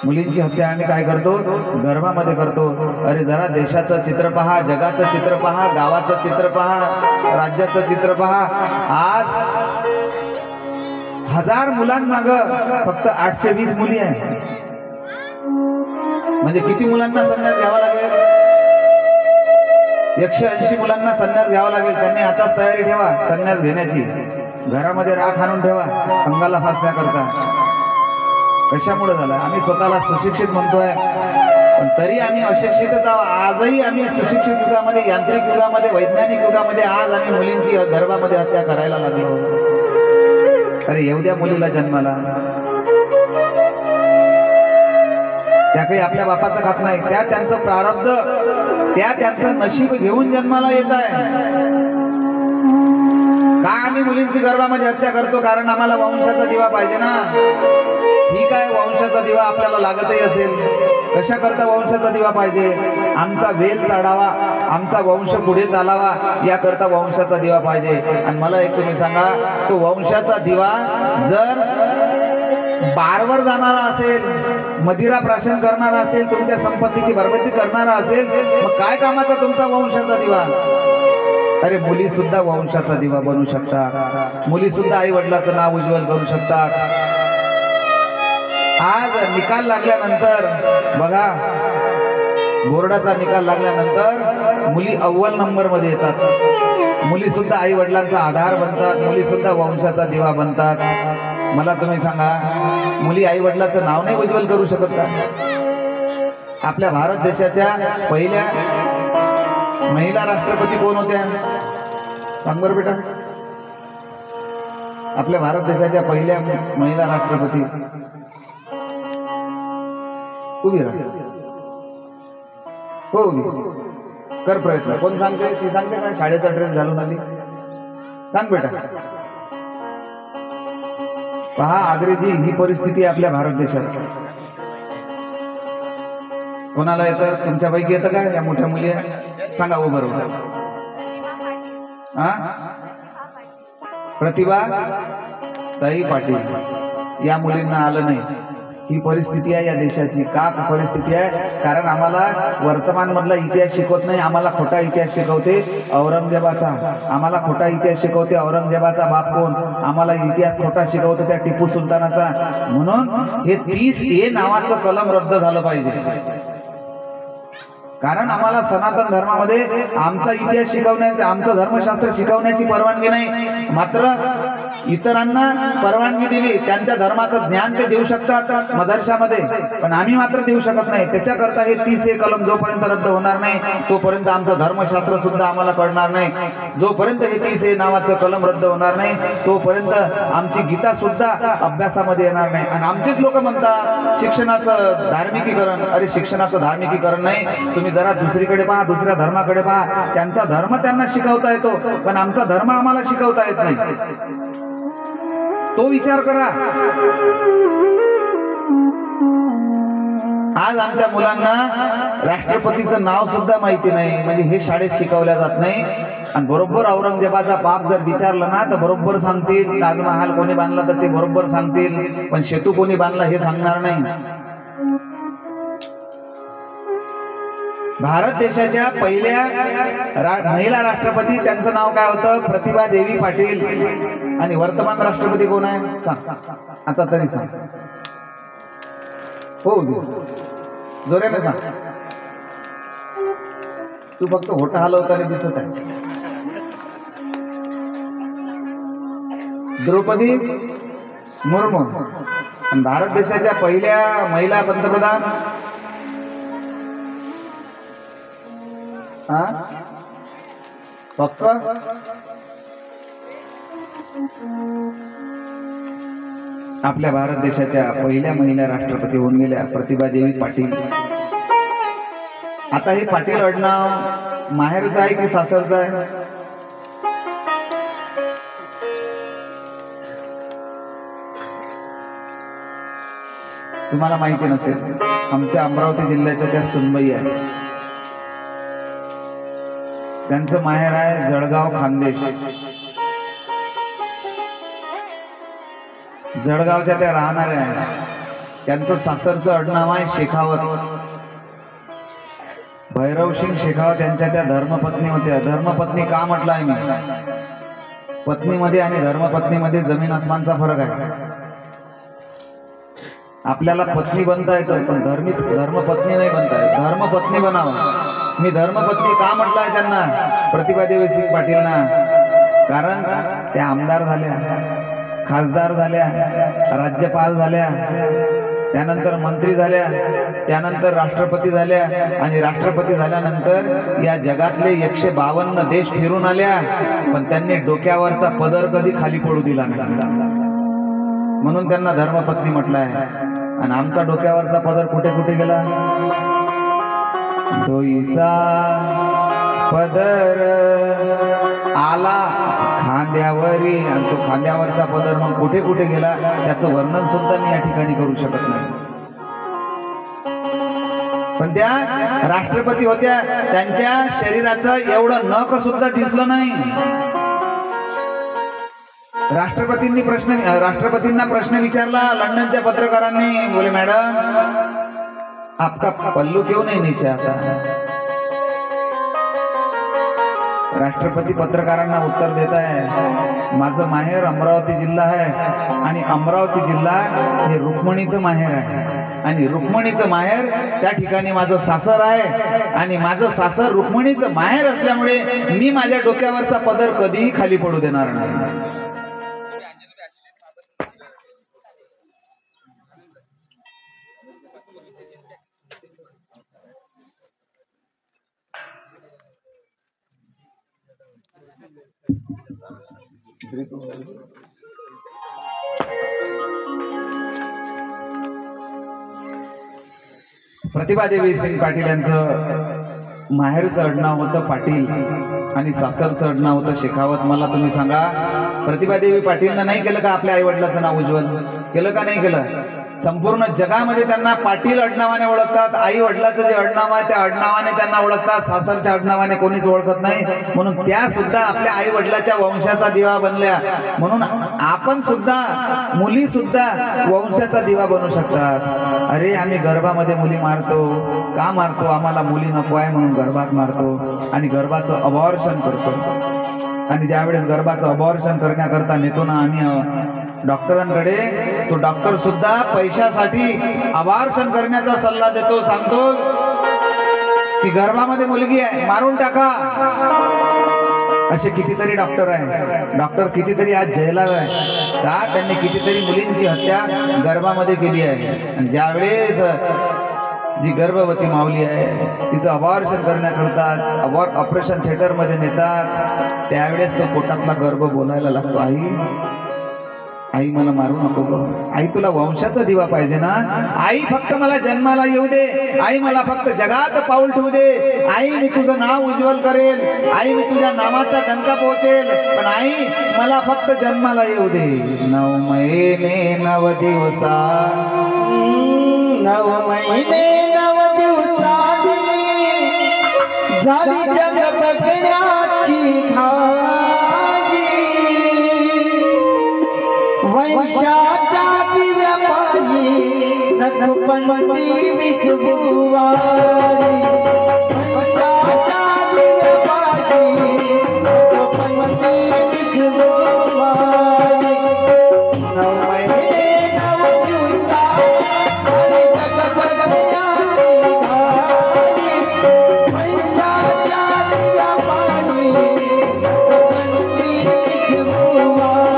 मुलींची हत्या आम्ही काय करतो? गर्भामध्ये करतो. अरे जरा देशाचं चित्र पहा, जगाचं चित्र पहा, गावाचं चित्र पहा, राज्याचं चित्र पहा. आज 1000 मुलांमाग फक्त 820 मुली आहे. म्हणजे किती मुलांना संन्यास घ्यावा लागेल? 180 मुलांना संन्यास घ्यावा लागेल. त्यांनी आताच तयारी ठेवा संन्यास घेण्याची. घरामध्ये राख आणून ठेवा अंगाला फासण्याकरता. कशामुळे झालं? आम्ही स्वतःला सुशिक्षित म्हणतोय पण तरी आम्ही अशिक्षितच आहोत. आजही आम्ही सुशिक्षित युगामध्ये, यांत्रिक युगामध्ये, वैज्ञानिक युगामध्ये आज आम्ही मुलींची गर्भामध्ये हत्या करायला लागलो. अरे येऊ द्या मुलीला जन्माला. त्या काही आपल्या बापाचं खात नाही. त्या त्यांचं प्रारब्ध, त्या त्यांचं नशीब घेऊन जन्माला येत आहे. का आम्ही मुलींची गर्भामध्ये हत्या करतो? कारण आम्हाला वंशाचा दिवा पाहिजे ना. ठीक आहे, वंशाचा दिवा आपल्याला लागतही असेल. कशा करता वंशाचा दिवा पाहिजे? आमचा वेल चढावा, आमचा वंश पुढे चालावा, याकरता वंशाचा दिवा पाहिजे. आणि मला एक तुम्ही सांगा, तो वंशाचा दिवा जर बारवर जाणारा असेल, मदिरा प्राशन करणारा असेल, तुमच्या संपत्तीची बरबादी करणारा असेल, मग काय कामाचा तुमचा वंशाचा दिवा? अरे मुली सुद्धा वंशाचा दिवा बनू शकतात. मुली सुद्धा आई वडिलाचं नाव उज्ज्वल करू शकतात. आज निकाल लागल्यानंतर बघा, बोर्डाचा निकाल लागल्यानंतर मुली अव्वल नंबर मध्ये येतात. मुली सुद्धा आई वडिलांचा आधार बनतात. मुली सुद्धा वंशाचा दिवा बनतात. मला तुम्ही सांगा, मुली आई वडिलाचं नाव नाही उज्ज्वल करू शकत का? आपल्या भारत देशाच्या पहिल्या महिला राष्ट्रपती कोण होत्या? सांग बरं बेटा. आपल्या भारत देशाच्या पहिल्या महिला राष्ट्रपती उभी राहा. हो उभी कर प्रयत्न. कोण सांगते? ती सांगते का? शाळेचा ड्रेस घालून आली. सांग बेटा. पहा आग्रेजी, ही परिस्थिती आहे आपल्या भारत देशात. कोणाला येतं? तुमच्यापैकी येतं का? या मोठ्या मुली आहे, सांगा हो बरोबर. हा, प्रतिभा ताई पाटील, या मुलींना आलं नाही. ही परिस्थिती आहे या देशाची. का परिस्थिती आहे? कारण आम्हाला वर्तमान मधला इतिहास शिकवत नाही, आम्हाला खोटा इतिहास शिकवते औरंगजेबाचा. आम्हाला खोटा इतिहास शिकवते औरंगजेबाचा बाप कोण, आम्हाला इतिहास खोटा शिकवतो त्या टिपू सुलतानाचा. म्हणून हे 30A नावाचं कलम रद्द झालं पाहिजे. कारण आम्हाला सनातन धर्मामध्ये आमचा इतिहास शिकवण्याचे, आमचं धर्मशास्त्र शिकवण्याची परवानगी नाही. मात्र इतरांना परवानगी दिली, त्यांच्या धर्माचं ज्ञान ते देऊ शकतात मदरशामध्ये, पण आम्ही मात्र देऊ शकत नाही. त्याच्याकरता हे 30A कलम जोपर्यंत रद्द होणार नाही तोपर्यंत आमचं धर्मशास्त्र सुद्धा आम्हाला कळणार नाही. जोपर्यंत हे 30A नावाचं कलम रद्द होणार नाही तोपर्यंत आमची गीता सुद्धा अभ्यासामध्ये येणार नाही. आणि आमचेच लोक म्हणतात शिक्षणाचं धार्मिकीकरण. अरे शिक्षणाचं धार्मिकीकरण नाही, तुम्ही जरा दुसरीकडे पहा, दुसऱ्या धर्माकडे पहा. त्यांचा धर्म त्यांना शिकवता येतो, पण आमचा धर्म आम्हाला शिकवता येत नाही. तो विचार करा. आज आमच्या मुलांना राष्ट्रपतीचं नाव सुद्धा माहिती नाही, म्हणजे हे शाळेत शिकवल्या जात नाही. आणि बरोबर औरंगजेबाचा बाप जर विचारलं ना तर बरोबर सांगतील. ताजमहाल कोणी बांधला तर ते बरोबर सांगतील, पण सेतू कोणी बांधला हे सांगणार नाही. भारत देशाच्या पहिल्या महिला राष्ट्रपती, त्यांचं नाव काय होतं? प्रतिभा देवी पाटील. आणि वर्तमान राष्ट्रपती कोण आहे सांग आता तरी सांग. हो जोराने सांग. तू फक्त होठा हलवताना दिसत आहे. द्रौपदी मुर्मू. आणि भारत देशाच्या पहिल्या महिला पंतप्रधान पक्क आपल्या भारत देशाच्या पहिल्या महिला राष्ट्रपती होऊन गेल्या प्रतिभा देवी पाटील. आता हे पाटील आडनाव माहेरचं आहे की सासरचं आहे? तुम्हाला माहिती नसेल, आमच्या अमरावती जिल्ह्याच्या त्या सुनबाई आहे, त्यांचं माहेर आहे जळगाव खानदेश. जळगावच्या त्या राहणाऱ्या आहेत. त्यांचं सासरचं आडनाव आहे शेखावत. भैरवसिंग शेखावत यांच्या त्या धर्मपत्नी होत्या. धर्मपत्नी का म्हटलं आहे मी? पत्नीमध्ये आणि धर्मपत्नीमध्ये जमीन आसमानचा फरक आहे. आपल्याला पत्नी बनता येतं, पण धर्मपत्नी नाही बनता येत. धर्मपत्नी बनावं. मी धर्मपत्नी का म्हटलंय त्यांना, प्रतिभा देवी सिंग पाटीलना? कारण त्या आमदार झाल्या, खासदार झाल्या, राज्यपाल झाल्या, त्यानंतर मंत्री झाल्या, त्यानंतर राष्ट्रपती झाल्या. आणि राष्ट्रपती झाल्यानंतर या जगातले 152 देश फिरून आल्या, पण त्यांनी डोक्यावरचा पदर कधी खाली पडू दिला नाही. म्हणून त्यांना धर्मपत्नी म्हटलं आहे. आणि आमचा डोक्यावरचा पदर कुठे कुठे गेला? डोईचा पदर आला खांद्यावरी, आणि तो खांद्यावरचा पदर मग कुठे कुठे गेला त्याचं वर्णन सुद्धा मी या ठिकाणी करू शकत नाही. पण त्या राष्ट्रपती होत्या, त्यांच्या शरीराचं एवढं नख सुद्धा दिसलं नाही. राष्ट्रपतींना प्रश्न विचारला लंडनच्या पत्रकारांनी. बोले मॅडम आपका पल्लू क्यों नहीं नीचे आता? राष्ट्रपती पत्रकारांना उत्तर देत आहे, माझं माहेर अमरावती जिल्हा आहे, आणि अमरावती जिल्हा हे रुक्मिणीचं माहेर आहे, आणि रुक्मिणीचं माहेर त्या ठिकाणी माझं सासर आहे, आणि माझं सासर रुक्मिणीचं माहेर असल्यामुळे मी माझ्या डोक्यावरचा पदर कधीही खाली पडू देणार नाही. प्रतिभा देवी सिंग पाटील यांचं माहेरचं आडनाव होतं पाटील आणि सासरचं आडनाव होतं शेखावत. मला तुम्ही सांगा प्रतिभा देवी पाटीलनं नाही केलं का आपल्या आई वडिलाचं नाव उज्ज्वल केलं का नाही केलं? संपूर्ण जगामध्ये त्यांना पाटील आडनावाने ओळखतात. आई वडिलाचं जे आडनाव आहे त्या आडनावाने त्यांना ओळखतात. सासरच्या आडनावाने कोणीच ओळखत नाही. म्हणून त्या सुद्धा आपल्या आई वडिलाच्या वंशाचा दिवा बनल्या. म्हणून आपण सुद्धा, मुली सुद्धा वंशाचा दिवा बनू शकतात. अरे आम्ही गर्भामध्ये मुली मारतो का मारतो? आम्हाला मुली नको आहे म्हणून गर्भात मारतो आणि गर्भाचं अबॉर्शन करतो. आणि ज्यावेळेस गर्भाचं अबॉर्शन करण्याकरता नेतो ना आम्ही डॉक्टरांकडे, तो डॉक्टर सुद्धा पैशासाठी अबॉर्शन करण्याचा सल्ला देतो. सांगतो की गर्भामध्ये मुलगी आहे, मारून टाका. असे कितीतरी डॉक्टर आहे. डॉक्टर कितीतरी आज जेलात आहे का? त्यांनी कितीतरी मुलींची हत्या गर्भामध्ये केली आहे. आणि ज्यावेळेस जी गर्भवती माऊली आहे तिचं अबॉर्शन करण्याकरता ऑपरेशन थिएटरमध्ये नेतात, त्यावेळेस तो पोटातला गर्भ बोलायला लागतो, आई मला मारू नको ग. आई तुला वंशाचा दिवा पाहिजे ना. आई फक्त मला जन्माला येऊ दे. आई मला फक्त जगात पाऊल ठेवू दे. आई मी तुझं नाव उज्ज्वल करेल. आई मी तुझ्या नावाचा डंका पोचेल. पण आई मला फक्त जन्माला येऊ दे. 9 महिने 9 दिवसा, 9 महिने 9 दिवसाची झाली जग बघण्याची घाई. वंशाच्या दिव्यापायी नखपंती विठुवारी. वंशाच्या दिव्यापायी नखपंती विठुवारी. 9 महिने 9 दिवसा झाली जग बघण्याची घाई. वंशाच्या दिव्यापायी नखपंती विठुवारी.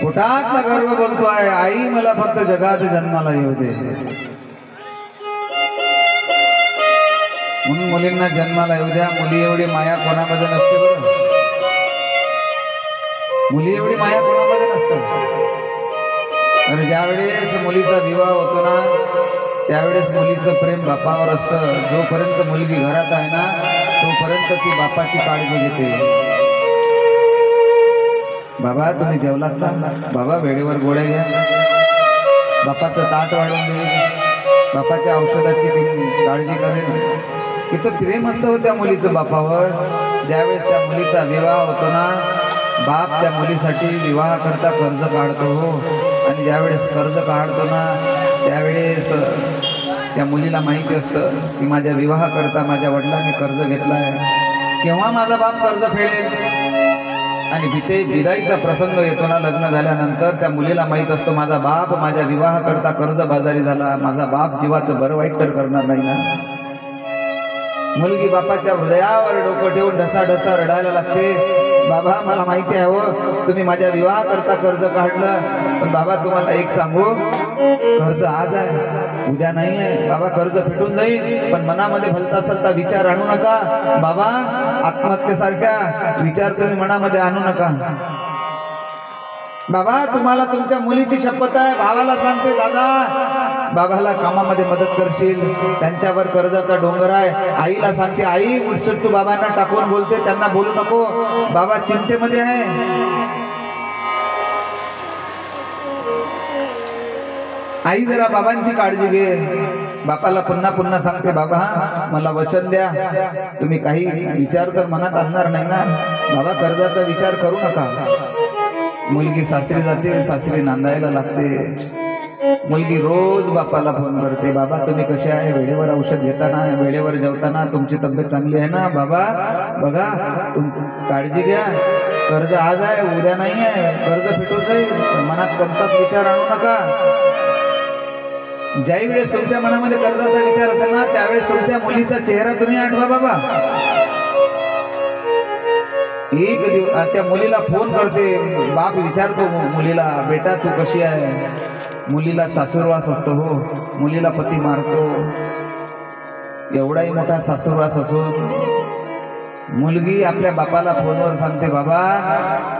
पोटातला गर्भ बोलतोय, आई मला फक्त जगात जन्माला येऊ दे. म्हणून मुलींना जन्माला येऊ द्या. मुली एवढी माया कोणामध्ये नसते बरं. मुली एवढी माया कोणामध्ये नसते. आणि ज्यावेळेस मुलीचा विवाह होतो ना त्यावेळेस मुलीचं प्रेम बापावर असतं. जोपर्यंत मुलगी घरात आहे ना तोपर्यंत ती बापाची काळजी घेते. बाबा तुम्ही जेवलात ना? बाबा वेळेवर गोळ्या घ्या. बापाचं ताट वाढून देईल. बापाच्या औषधाची काळजी करेल. इथं प्रेम असतं हो त्या मुलीचं बापावर. ज्यावेळेस त्या मुलीचा विवाह होतो ना बाप त्या मुलीसाठी विवाह करता कर्ज काढतो हो. आणि ज्यावेळेस कर्ज काढतो ना त्यावेळेस त्या मुलीला माहिती असतं की माझ्या विवाह करता माझ्या वडिलांनी कर्ज घेतला आहे. केव्हा माझा बाप कर्ज फेडेल. आणि विदाईचा प्रसंग येतो ना लग्न झाल्यानंतर त्या मुलीला माहीत असतो माझा बाप माझ्या विवाह करता कर्ज बाजारी झाला. माझा बाप जीवाचं बरं वाईट तर करणार नाही ना. मुलगी बापाच्या हृदयावर डोकं ठेवून ढसा ढसा रडायला लागते. बाबा मला माहिती आहे हो, तुम्ही माझ्या विवाह करता कर्ज काढलं, पण बाबा तुम्हाला एक सांगू, कर्ज आज आहे उद्या नाही आहे. बाबा कर्ज फिटून जाईल, पण मनामध्ये भलता सलता विचार आणू नका. बाबा आत्महत्येसारख्या विचार तुम्ही मनामध्ये आणू नका. बाबा तुम्हाला तुमच्या मुलीची शपथ आहे, भावाला सांगते दादा बाबाला कामामध्ये मदत करशील, त्यांच्यावर कर्जाचा डोंगर आहे. आईला सांगते आई उठसूट तू बाबांना टाकून बोलते, त्यांना बोलू नको, बाबा चिंतेमध्ये आहे. आई जरा बाबांची काळजी घे. बापाला पुन्हा पुन्हा सांगते बाबा मला वचन द्या, तुम्ही काही विचार तर मनात आणणार नाही ना. बाबा कर्जाचा विचार करू नका. मुलगी सासरी जाते, सासरी नांदायला लागते. मुलगी रोज बापाला फोन करते, बाबा तुम्ही कसे आहे, वेळेवर औषध घेताना, वेळेवर जेवताना, तुमची तब्येत चांगली आहे ना. बाबा बघा तुम काळजी घ्या, कर्ज आज आहे उद्या नाही आहे, कर्ज फिटून जाईल, मनात कोणताच विचार आणू नका. ज्याही वेळेस तुमच्या मनामध्ये कर्जाचा विचार असेल ना, त्यावेळेस तुमच्या मुलीचा चेहरा तुम्ही आठवा. बाबा एक दिवस त्या मुलीला फोन करते, बाप विचारतो मुलीला बेटा तू कशी आहे. मुलीला सासूरवास असतो हो, मुलीला पती मारतो. एवढाही मोठा सासूरवास असून मुलगी आपल्या बापाला फोनवर सांगते बाबा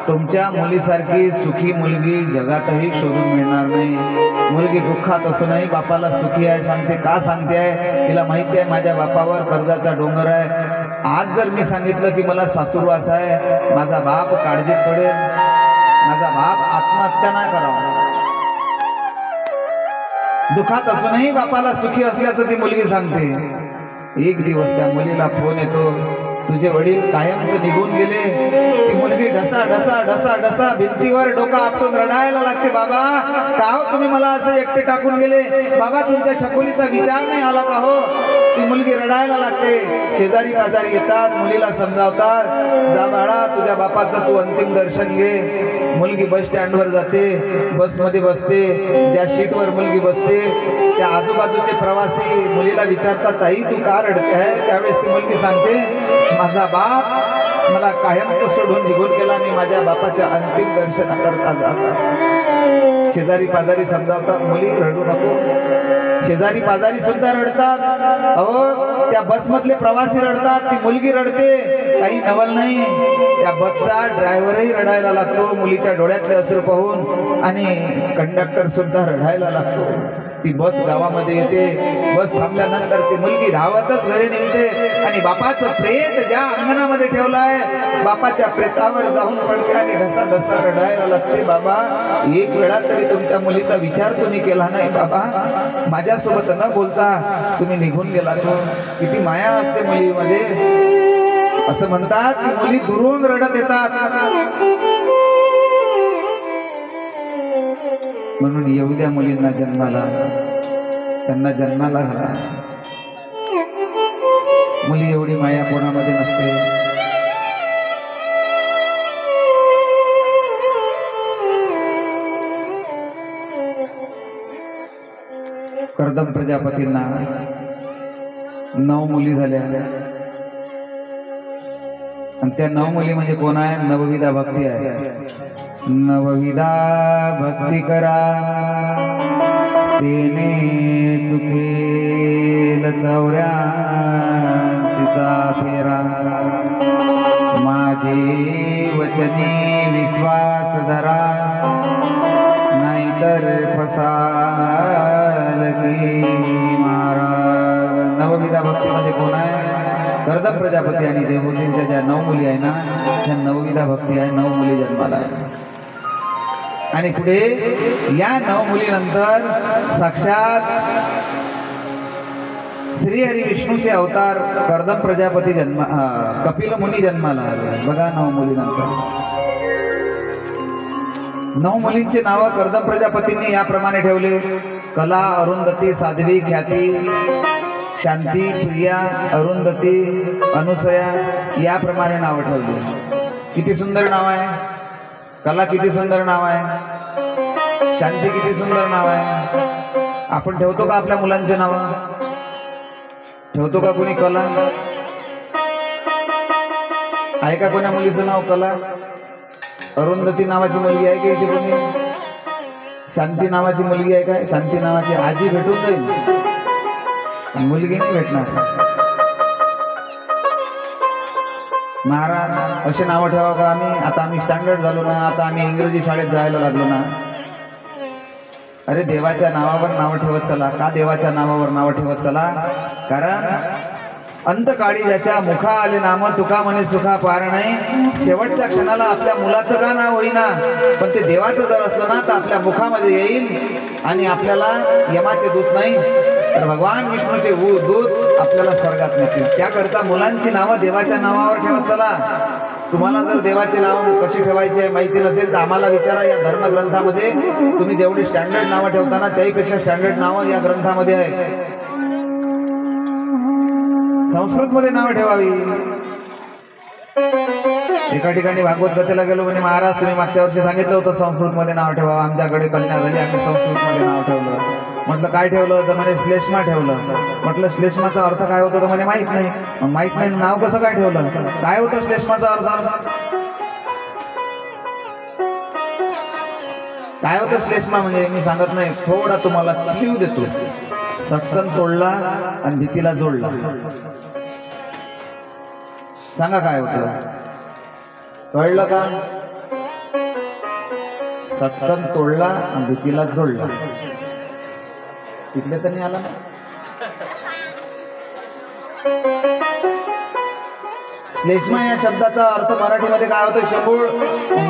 तुमच्या मुलीसारखी सुखी मुलगी जगातही शोधून मिळणार नाही. मुलगी दुःखात असूनही बापाला सुखी आहे सांगते. का सांगते आहे, तिला माहिती आहे माझ्या बापावर कर्जाचा डोंगर आहे. आज जर मी सांगितलं की मला सासूरवास आहे, माझा बाप काळजीत पडेल, माझा बाप आत्महत्या नाही करावा. दुःखात असूनही बापाला सुखी असल्याचं ती मुलगी सांगते. एक दिवस त्या मुलीला फोन येतो, तुझे वडील कायमच निघून गेले. ती मुलगी ढसा ढसा ढसा ढसा भिंतीवर डोका आपटून रडायला लागते. बाबा का हो तुम्ही मला असं एकटे टाकून गेले, बाबा तुमच्या छकुलीचा विचार नाही आला का हो. ती मुलगी रडायला लागते. शेजारी पाजारी येतात, मुलीला समजावतात, जा बाळा तुझ्या बापाचं तू अंतिम दर्शन घे. मुलगी बस स्टँडवर जाते, बसमध्ये बसते. ज्या सीटवर मुलगी बसते त्या आजूबाजूचे प्रवासी मुलीला विचारतात ताई तू का रडते आहे. त्यावेळेस ती मुलगी सांगते माझा बाप मला कायमच सोडून निघून गेला, मी माझ्या बापाच्या अंतिम दर्शनाकरता जातात. शेजारी पाजारी समजावतात मुली रडू नको. शेजारी पाजारी सुद्धा रडतात. अहो त्या बसमधले प्रवासी रडतात, ती मुलगी रडते, काही नवल नाही. त्या बसचा ड्रायव्हरही रडायला लागतो मुलीच्या डोळ्यातले अश्रू पाहून, आणि कंडक्टर सुद्धा रडायला लागतो. ती बस गावामध्ये येते. बस थांबल्यानंतर ती मुलगी धावतच घरी निघते आणि बापाचं प्रेत ज्या अंगणामध्ये ठेवलं आहे बापाच्या प्रेतावर जाऊन पडते आणि ढसा ढसा रडायला लागते. बाबा एक वेळा तरी तुमच्या मुलीचा विचार तुम्ही केला नाही. बाबा माझ्यासोबत न बोलता तुम्ही निघून गेला. तो किती माया असते मुलीमध्ये. असं म्हणतात की मुली दुरून रडत येतात. म्हणून येऊ द्या मुलींना जन्माला, त्यांना जन्माला घाला. मुली एवढी माया कोणामध्ये नसते. कर्दम प्रजापतींना 9 मुली झाल्या, आणि त्या 9 मुली म्हणजे कोण आहे, नवविधा भक्ती आहे. नवविधा भक्ती करा तेने चुकेल 84चा फेरा. माझे वचने विश्वास धरा, नाहीतर फसाल की मारा. नवविधा भक्ती म्हणजे कोण आहे, कर्दम प्रजापती आणि देवहूतींच्या ज्या 9 मुली आहे ना, त्या नवविधा भक्ती आहे. 9 मुली जन्माला आहे. आणि पुढे या 9 मुलीनंतर साक्षात श्रीहरी विष्णूचे अवतार कर्दम प्रजापती कपिल मुनी जन्माला आले. बघा 9 मुलीनंतर 9 मुलींचे नाव कर्दम प्रजापतींनी याप्रमाणे ठेवले. कला, अरुंधती, साध्वी, ख्याती, शांती, प्रिया, अरुंधती, अनुसया याप्रमाणे नाव ठेवली. किती सुंदर नाव आहे. कला किती सुंदर नाव आहे. शांती किती सुंदर नाव आहे. आपण ठेवतो का आपल्या मुलांचे नाव, ठेवतो का कोणी कला, आहे का कोणा मुलीचं नाव कला? अरुंधती नावाची मुलगी आहे का इथे कोणी? शांती नावाची मुलगी आहे काय? शांती नावाची आजी भेटून जाईल, मुलगी नाही भेटणार. महाराज असे नावं ठेवा का आम्ही? आता आम्ही स्टँडर्ड झालो ना, आता आम्ही इंग्रजी शाळेत जायला लागलो ना. अरे देवाच्या नावावर नावं ठेवत चला. का देवाच्या नावावर नावं ठेवत चला? कारण अंतकाळी ज्याच्या मुखा आले नाम तुका म्हणे सुखा पार नाही. शेवटच्या क्षणाला आपल्या मुलाचं का नाव होईना, पण ते देवाचं जर असलं ना तर आपल्या मुखामध्ये येईल आणि आपल्याला यमाचे दूत नाही तर भगवान विष्णूचे दूत आपल्याला स्वर्गात नेतील. त्याकरता मुलांची नावं देवाच्या नावावर ठेवत चला. तुम्हाला जर देवाचे नाव कशी ठेवायची आहे माहिती नसेल तर आम्हाला विचारा. या धर्मग्रंथामध्ये तुम्ही जेवढी स्टँडर्ड नावं ठेवताना त्याहीपेक्षा स्टँडर्ड नावं या ग्रंथामध्ये आहे. संस्कृत मध्ये नावं ठेवावी. एका ठिकाणी भागवत कथेला गेलो म्हणे महाराज तुम्ही मागच्या वर्षी सांगितलं होतं संस्कृत मध्ये नाव ठेवा. आमच्याकडे कन्या झाली, आम्ही संस्कृत मध्ये नाव ठेवलं. म्हटलं काय ठेवलं तर म्हणे श्लेष्मा ठेवलं. म्हटलं श्लेष्माचा अर्थ काय होतो तर म्हणे माहित नाही. मग माहित नाही नाव कसं काय ठेवलं? काय होतं श्लेष्माचा अर्थ? काय होतं श्लेष्मा म्हणजे मी सांगत नाही, थोडा तुम्हाला क्ल्यू देतो. सटकन तोडला आणि भीतीला जोडला. सांगा काय होतं? कळलं का? सटकन तोडला आणि भीतीला जोडला. तिकडे तर नाही आला ना. श्लेष्मा या शब्दाचा अर्थ मराठीमध्ये काय होतो? शंभूळ.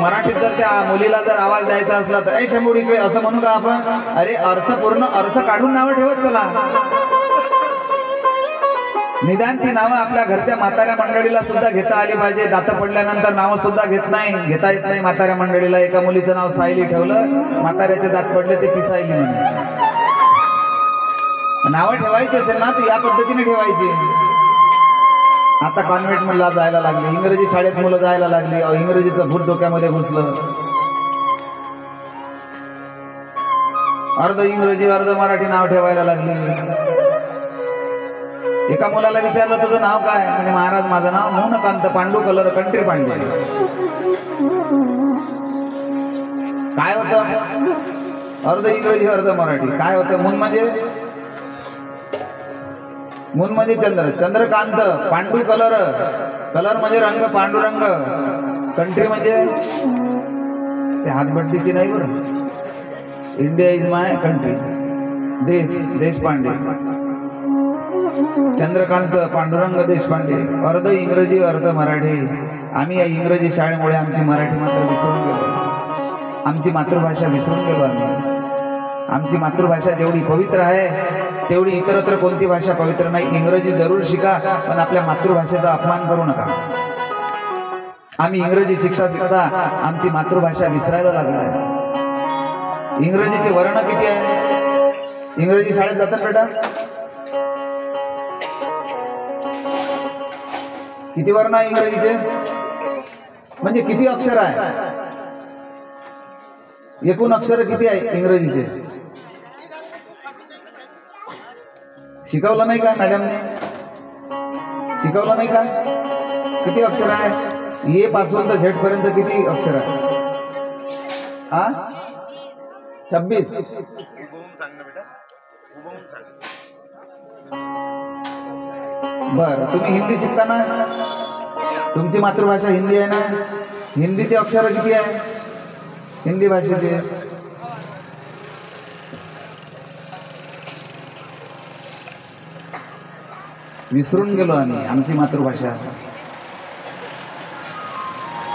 मराठीत जर त्या मुलीला जर आवाज द्यायचा असला तर ए शंभूळ इकडे असं म्हणू का आपण? अरे अर्थपूर्ण अर्थ काढून नावं ठेवत चला. निदान ती नावं आपल्या घरच्या म्हाताऱ्या मंडळीला सुद्धा घेता आली पाहिजे. दात पडल्यानंतर नावं सुद्धा घेता येत नाही म्हाताऱ्या मंडळीला. एका मुलीचं नाव सायली ठेवलं, म्हाताऱ्याचे दात पडले ते पिसायली म्हणे. नावं ठेवायची असेल ना तर या पद्धतीने ठेवायची. आता कॉन्व्हेंट ला जायला लागली, इंग्रजी शाळेत मुलं जायला लागली, इंग्रजीचं भूत डोक्यामध्ये घुसलं. अर्ध इंग्रजी अर्ध मराठी नाव ठेवायला लागली. एका मुलाला विचारलं तुझं नाव काय? म्हणजे महाराज माझं नाव मोहनकांत पांडू कलर कंट्री पांडे. काय होतं? अर्ध इंग्रजी अर्ध मराठी. काय होतं? मून म्हणजे चंद्र, चंद्रकांत. पांडू कलर, कलर म्हणजे रंग, पांडुरंग. कंट्री म्हणजे ते हातभट्टीची नाही बरं. India is my country. देश, देशपांडे. चंद्रकांत पांडुरंग देशपांडे. अर्ध इंग्रजी अर्ध मराठी. आम्ही या इंग्रजी शाळेमुळे आमची मराठी मात्र विसरून गेलो. आमची मातृभाषा विसरून गेलो आम्ही. आमची मातृभाषा जेवढी पवित्र आहे तेवढी इतरत्र कोणती भाषा पवित्र नाही. इंग्रजी जरूर शिका पण आपल्या मातृभाषेचा अपमान करू नका. आम्ही इंग्रजी शिकता आमची मातृभाषा विसरायला लागलो आहे. इंग्रजीचे वर्ण किती आहे? इंग्रजी शाळेत जातात बेटा? किती वर्ण आहे इंग्रजीचे? म्हणजे किती अक्षर आहे? एकूण अक्षर किती आहे इंग्रजीचे? शिकवलं नाही का मॅडमने? शिकवलं नाही का? किती अक्षर आहे? ए पासून तर झेड पर्यंत किती अक्षर आहे? 26. बर, तुम्ही हिंदी शिकता ना? तुमची मातृभाषा हिंदी आहे ना? हिंदीचे अक्षर किती आहे हिंदी भाषेचे? विसरून गेलो आम्ही आमची मातृभाषा.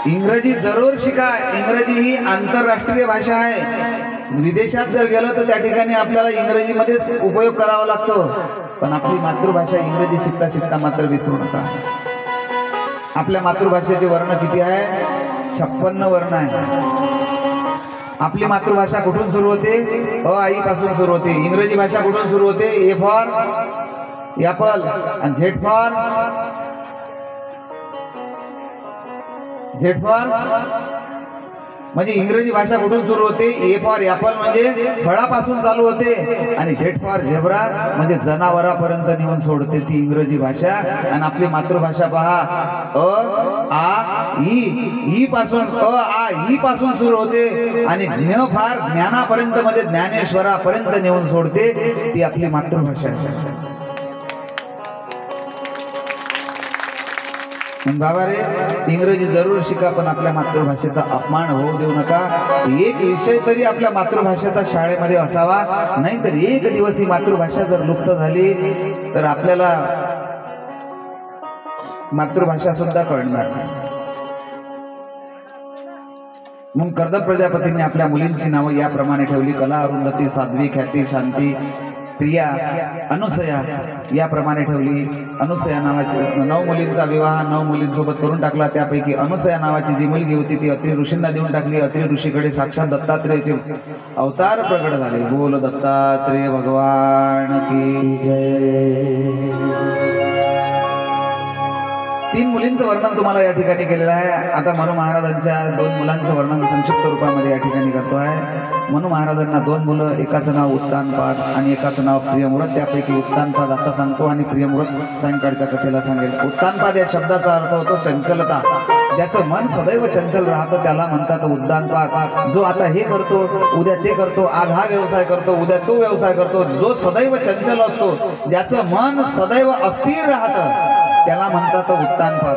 इंग्रजी जरूर शिका. इंग्रजी ही आंतरराष्ट्रीय भाषा आहे. विदेशात जर गेलो तर त्या ठिकाणी आपल्याला इंग्रजीमध्येच उपयोग करावा लागतो. पण आपली मातृभाषा इंग्रजी शिकता शिकता मात्र विसरू नका. आपल्या मातृभाषेचे वर्ण किती आहे? 56 वर्ण आहे. आपली मातृभाषा कुठून सुरू होते? अ आई पासून सुरू होते. इंग्रजी भाषा कुठून सुरू होते? ए फॉर ॲपल आणि झेड फॉर म्हणजे इंग्रजी भाषा कुठून सुरू होते? ए फॉर ॲपल म्हणजे फळापासून चालू होते आणि झेड फॉर झेब्रा म्हणजे जनावरापर्यंत नेऊन सोडते ती इंग्रजी भाषा. आणि आपली मातृभाषा पहा, अ आ ई पासून ई पासून सुरू होते आणि ज्ञ फार ज्ञानापर्यंत म्हणजे ज्ञानेश्वरापर्यंत नेऊन सोडते. ती आपली मातृभाषा आहे. बाबा रे, इंग्रजी जरूर शिका, पण आपल्या मातृभाषेचा अपमान होऊ देऊ नका. एक विषय तरी आपल्या मातृभाषेचा शाळेमध्ये असावा, नाहीतर एक दिवस ही मातृभाषा जर लुप्त झाली तर आपल्याला मातृभाषा सुद्धा कळणार नाही. म्हणून कर्दम प्रजापतींनी आपल्या मुलींची नावं याप्रमाणे ठेवली: कला, अरुंधती, साध्वी, ख्याती, शांती, प्रिया, अनुसया याप्रमाणे ठेवली. अनुसया नावाची 9 मुलींचा विवाह 9 मुलींसोबत करून टाकला. त्यापैकी अनुसया नावाची जी मुलगी होती ती अत्रि ऋषींना देऊन टाकली. अत्रि ऋषीकडे साक्षात दत्तात्रेयचे अवतार प्रगट झाले. बोल दत्तात्रेय भगवान की जय. 3 मुलींचं वर्णन तुम्हाला या ठिकाणी केलेलं आहे. आता मनु महाराजांच्या 2 मुलांचं वर्णन संक्षिप्त रूपामध्ये या ठिकाणी करतो आहे. मनु महाराजांना 2 मुलं, एकाचं नाव उत्तानपाद आणि एकाचं नाव प्रियमुरत. त्यापैकी उत्तानपाद आता सांगतो आणि प्रियमुरत सायंकाळच्या कथेला सांगेल. उत्तानपाद या शब्दाचा अर्थ होतो चंचलता. ज्याचं मन सदैव चंचल राहतं त्याला म्हणतात उद्दानपाद. जो आता हे करतो, उद्या ते करतो, आज हा व्यवसाय करतो, उद्या तो व्यवसाय करतो, जो सदैव चंचल असतो, ज्याचं मन सदैव अस्थिर राहतं त्याला म्हणतात उत्तानपाद.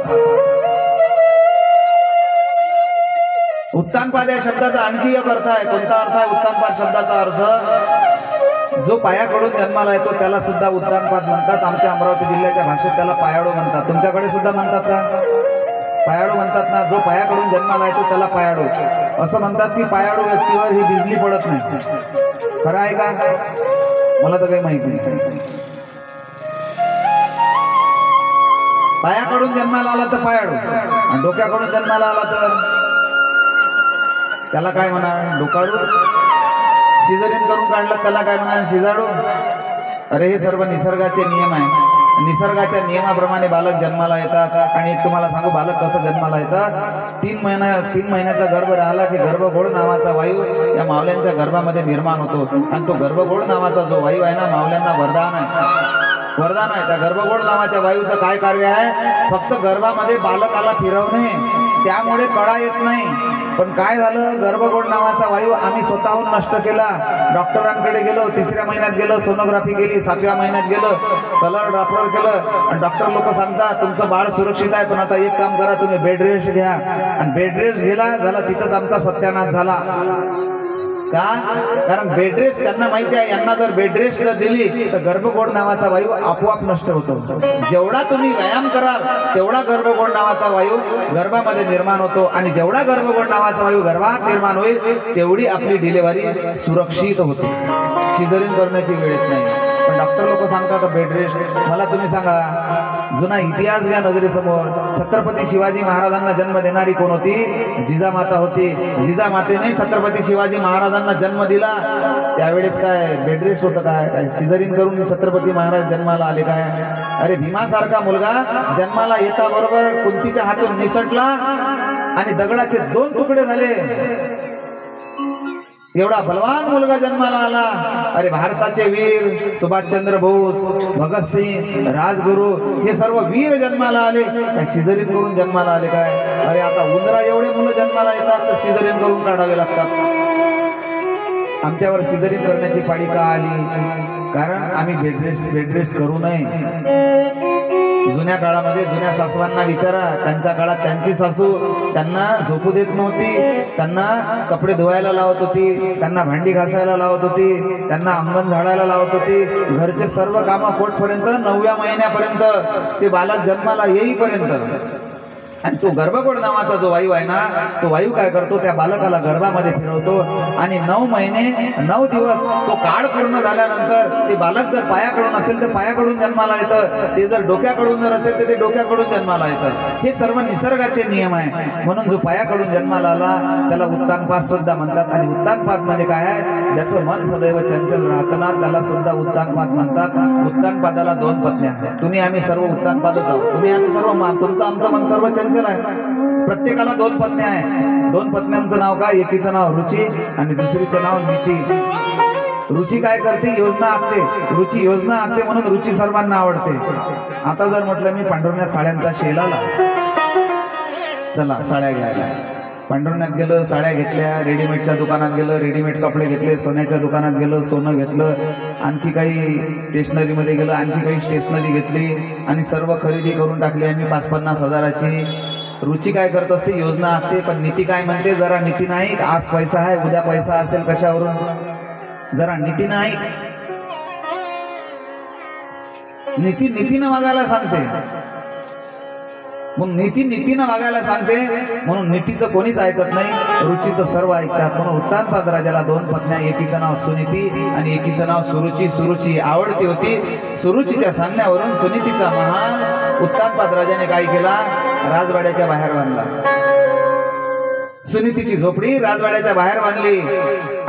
उत्तानपाद या शब्दाचा आणखी एक अर्थ आहे. कोणता अर्थ आहे उत्तानपाद शब्दाचा अर्थ? जो पायाकडून जन्माला येतो त्याला सुद्धा उत्तानपाद म्हणतात. आमच्या अमरावती जिल्ह्याच्या भाषेत त्याला पायाडो म्हणतात. तुमच्याकडे सुद्धा म्हणतात का? पायाडो म्हणतात ना. जो पायाकडून जन्माला येतो त्याला पायाडो असं म्हणतात. की पायाडो व्यक्तीवर ही बिजली पडत नाही. खरं आहे का? मला तर काही माहिती नाही. पायाकडून जन्माला आला तर पायाडो, आणि डोक्याकडून जन्माला आला तर त्याला काय म्हणा? डोकाडू. शिजरीन करून काढला त्याला काय म्हणा? शिजाडू. अरे हे सर्व निसर्गाचे नियम आहे. निसर्गाच्या नियमाप्रमाणे बालक जन्माला येतात. आणि एक तुम्हाला सांगू बालक कसं जन्माला येतात. 3 महिन्याचा गर्भ राहिला की गर्भगोळ नावाचा वायू या मावल्यांच्या गर्भामध्ये निर्माण होतो. आणि तो गर्भगोळ नावाचा जो वायू आहे ना, मावल्यांना वरदान आहे. वरदान आहे. त्या गर्भगोळ नावाच्या वायूचं काय कार्य आहे? फक्त गर्भामध्ये बालकाला फिरवणे. त्यामुळे कळा येत नाही. पण काय झालं? गर्भगोळ नावाचा वायू आम्ही स्वतःहून नष्ट केला. डॉक्टरांकडे गेलो, 3ऱ्या महिन्यात गेलो, सोनोग्राफी केली, 7व्या महिन्यात गेलो, कलर ड्रॉपर केलं, आणि डॉक्टर लोक सांगतात तुमचं बाळ सुरक्षित आहे, पण आता एक काम करा, तुम्ही बेड रेस्ट घ्या. आणि बेड रेस्ट गेला झाला तिथंच आमचा सत्यानाश झाला. का? कारण बेड रेस्ट त्यांना माहिती आहे, यांना जर बेड रेस्ट जर दिली तर गर्भगोळ नावाचा वायू आपोआप नष्ट होतो. जेवढा तुम्ही व्यायाम कराल तेवढा गर्भगोळ नावाचा वायू गर्भामध्ये निर्माण होतो. आणि जेवढा गर्भगोळ नावाचा वायू गर्भात निर्माण होईल तेवढी आपली डिलिव्हरी सुरक्षित होते. सिझरिन करण्याची वेळ येत नाही. पण डॉक्टर लोक सांगतात बेड रेस्ट. मला तुम्ही सांगा, जुना इतिहास घ्या नजरेसमोर. छत्रपती शिवाजी महाराजांना जन्म देणारी कोण होती? जिजामाता होती. जिजामातेने छत्रपती शिवाजी महाराजांना जन्म दिला. त्यावेळेस काय बेड रेस्ट होतं काय? सिझरिन करून छत्रपती महाराज जन्माला आले काय? अरे भीमासारखा मुलगा जन्माला येता बरोबर कुंतीच्या हातून निसटला आणि दगडाचे 2 तुकडे झाले. एवढा बलवान मुलगा जन्माला आला. अरे भारताचे वीर सुभाषचंद्र बोस, भगतसिंग, राजगुरू हे सर्व वीर जन्माला आले. काय सिझरिन करून जन्माला आले काय? अरे आता उंदरा एवढे मुलं जन्माला येतात तर सिझरिन करून काढावे लागतात. आमच्यावर सिझरिन करण्याची पाळी का आली? कारण आम्ही बेड रेस्ट करू नये. जुन्या काळामध्ये जुन्या सासवांना विचारा, त्यांच्या काळात त्यांची सासू त्यांना झोपू देत नव्हती, त्यांना कपडे धुवायला लावत होती, त्यांना भांडी घासायला लावत होती, त्यांना अंगण झाडायला लावत होती. घरचे सर्व कामं कोटपर्यंत 9व्या महिन्यापर्यंत ते बालक जन्माला येईपर्यंत. आणि तो गर्भगोळ नावाचा जो वायू आहे ना, तो वायू काय करतो? त्या बालकाला गर्भामध्ये फिरवतो. आणि 9 महिने 9 दिवस तो काळ पूर्ण झाल्यानंतर ते बालक जर पायाकडून असेल तर पायाकडून जन्माला येतं, ते जर डोक्याकडून जर असेल तर ते डोक्याकडून जन्माला येतं. हे सर्व निसर्गाचे नियम आहे. म्हणून जो पायाकडून जन्माला आला त्याला उत्तानपाद सुद्धा म्हणतात. आणि उत्तानपाद म्हणजे काय आहे? ज्याचं मन सदैव चंचल राहतं ना त्याला सुद्धा उत्तानपाद म्हणतात. उत्तानपादाला 2 पत्न्या आहेत. तुम्ही आम्ही सर्व उत्तानपादच आहोत. तुम्ही आम्ही सर्व तुमचं आमचं मन सर्व चंचल आहे. प्रत्येकाला 2 पत्न्या आहे. 2 पत्न्यांचं नाव काय? एकीचं नाव रुची आणि दुसरीचं नाव नीती. रुची काय करते? योजना आखते. रुची योजना आखते म्हणून रुची सर्वांना आवडते. आता जर म्हटलं मी पांढरण्यात साड्यांचा शेल आला, चला साड्या घ्यायला. पांढरण्यात गेलं, साड्या घेतल्या. रेडीमेडच्या दुकानात गेलं, रेडीमेड कपडे घेतले. सोन्याच्या दुकानात गेलं, सोनं घेतलं. आणखी काही स्टेशनरीमध्ये गेलं, आणखी काही स्टेशनरी घेतली आणि सर्व खरेदी करून टाकली आम्ही 5-50 हजाराची. रुची काय करत असते? योजना आखते. पण नीती काय म्हणते? जरा नीती नाही, आज पैसा आहे उद्या पैसा असेल कशावरून? जरा नीती नाही. नीती नीतीनं वागायला सांगते. मग नीती नीतीनं वागायला सांगते म्हणून नीतीचं कोणीच ऐकत नाही, रुचीचं सर्व ऐकतात. म्हणून उत्तानपाद राजाला 2 पत्न्या, एकीचं नाव सुनीती आणि एकीचं नाव सुरुची. सुरुची आवडती होती. सुरुचीच्या सांगण्यावरून सुनीतीचा महाल उत्तानपाद राजाने काय केला? राजवाड्याच्या बाहेर बांधला. सुनीतीची झोपडी राजवाड्याच्या बाहेर बांधली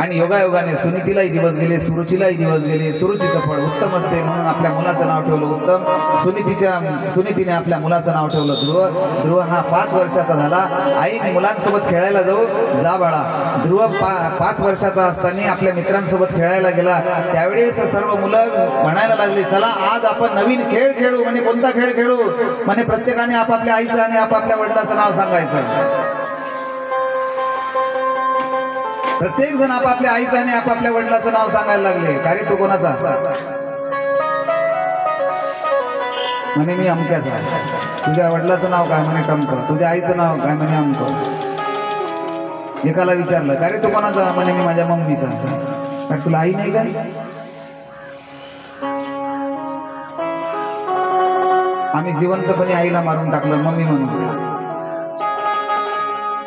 आणि योगायोगाने सुनीतीलाही दिवस गेले, सुरुचीलाही दिवस गेले. सुरुचीचं फळ उत्तम असते म्हणून आपल्या मुलाचं नाव ठेवलं उत्तम. सुनीतीने आपल्या मुलाचं नाव ठेवलं ध्रुव. ध्रुव हा 5 वर्षाचा झाला. आई मुलांसोबत खेळायला जाऊ, जा बाळा. ध्रुव 5 वर्षाचा असताना आपल्या मित्रांसोबत खेळायला गेला. त्यावेळेस सर्व मुलं म्हणायला लागली, चला आज आपण नवीन खेळ खेळू. म्हणे कोणता खेळ खेळू? म्हणे प्रत्येकाने आपापल्या आईचं आणि आपापल्या वडिलाचं नाव सांगायचं. प्रत्येक जण आपापल्या आईचं आणि आपापल्या वडिलाचं नाव सांगायला लागले. का रे तू कोणाचा? म्हणे मी अमक्याचा. तुझ्या वडिलाचं नाव काय? म्हणे टमक. तुझ्या आईचं नाव काय? म्हणे अमक. एकाला विचारलं, का रे तू कोणाचा? म्हणे मी माझ्या मम्मीचा. काय तुला आई नाही काय? आम्ही जिवंतपणे आईला मारून टाकलं मम्मी म्हणून.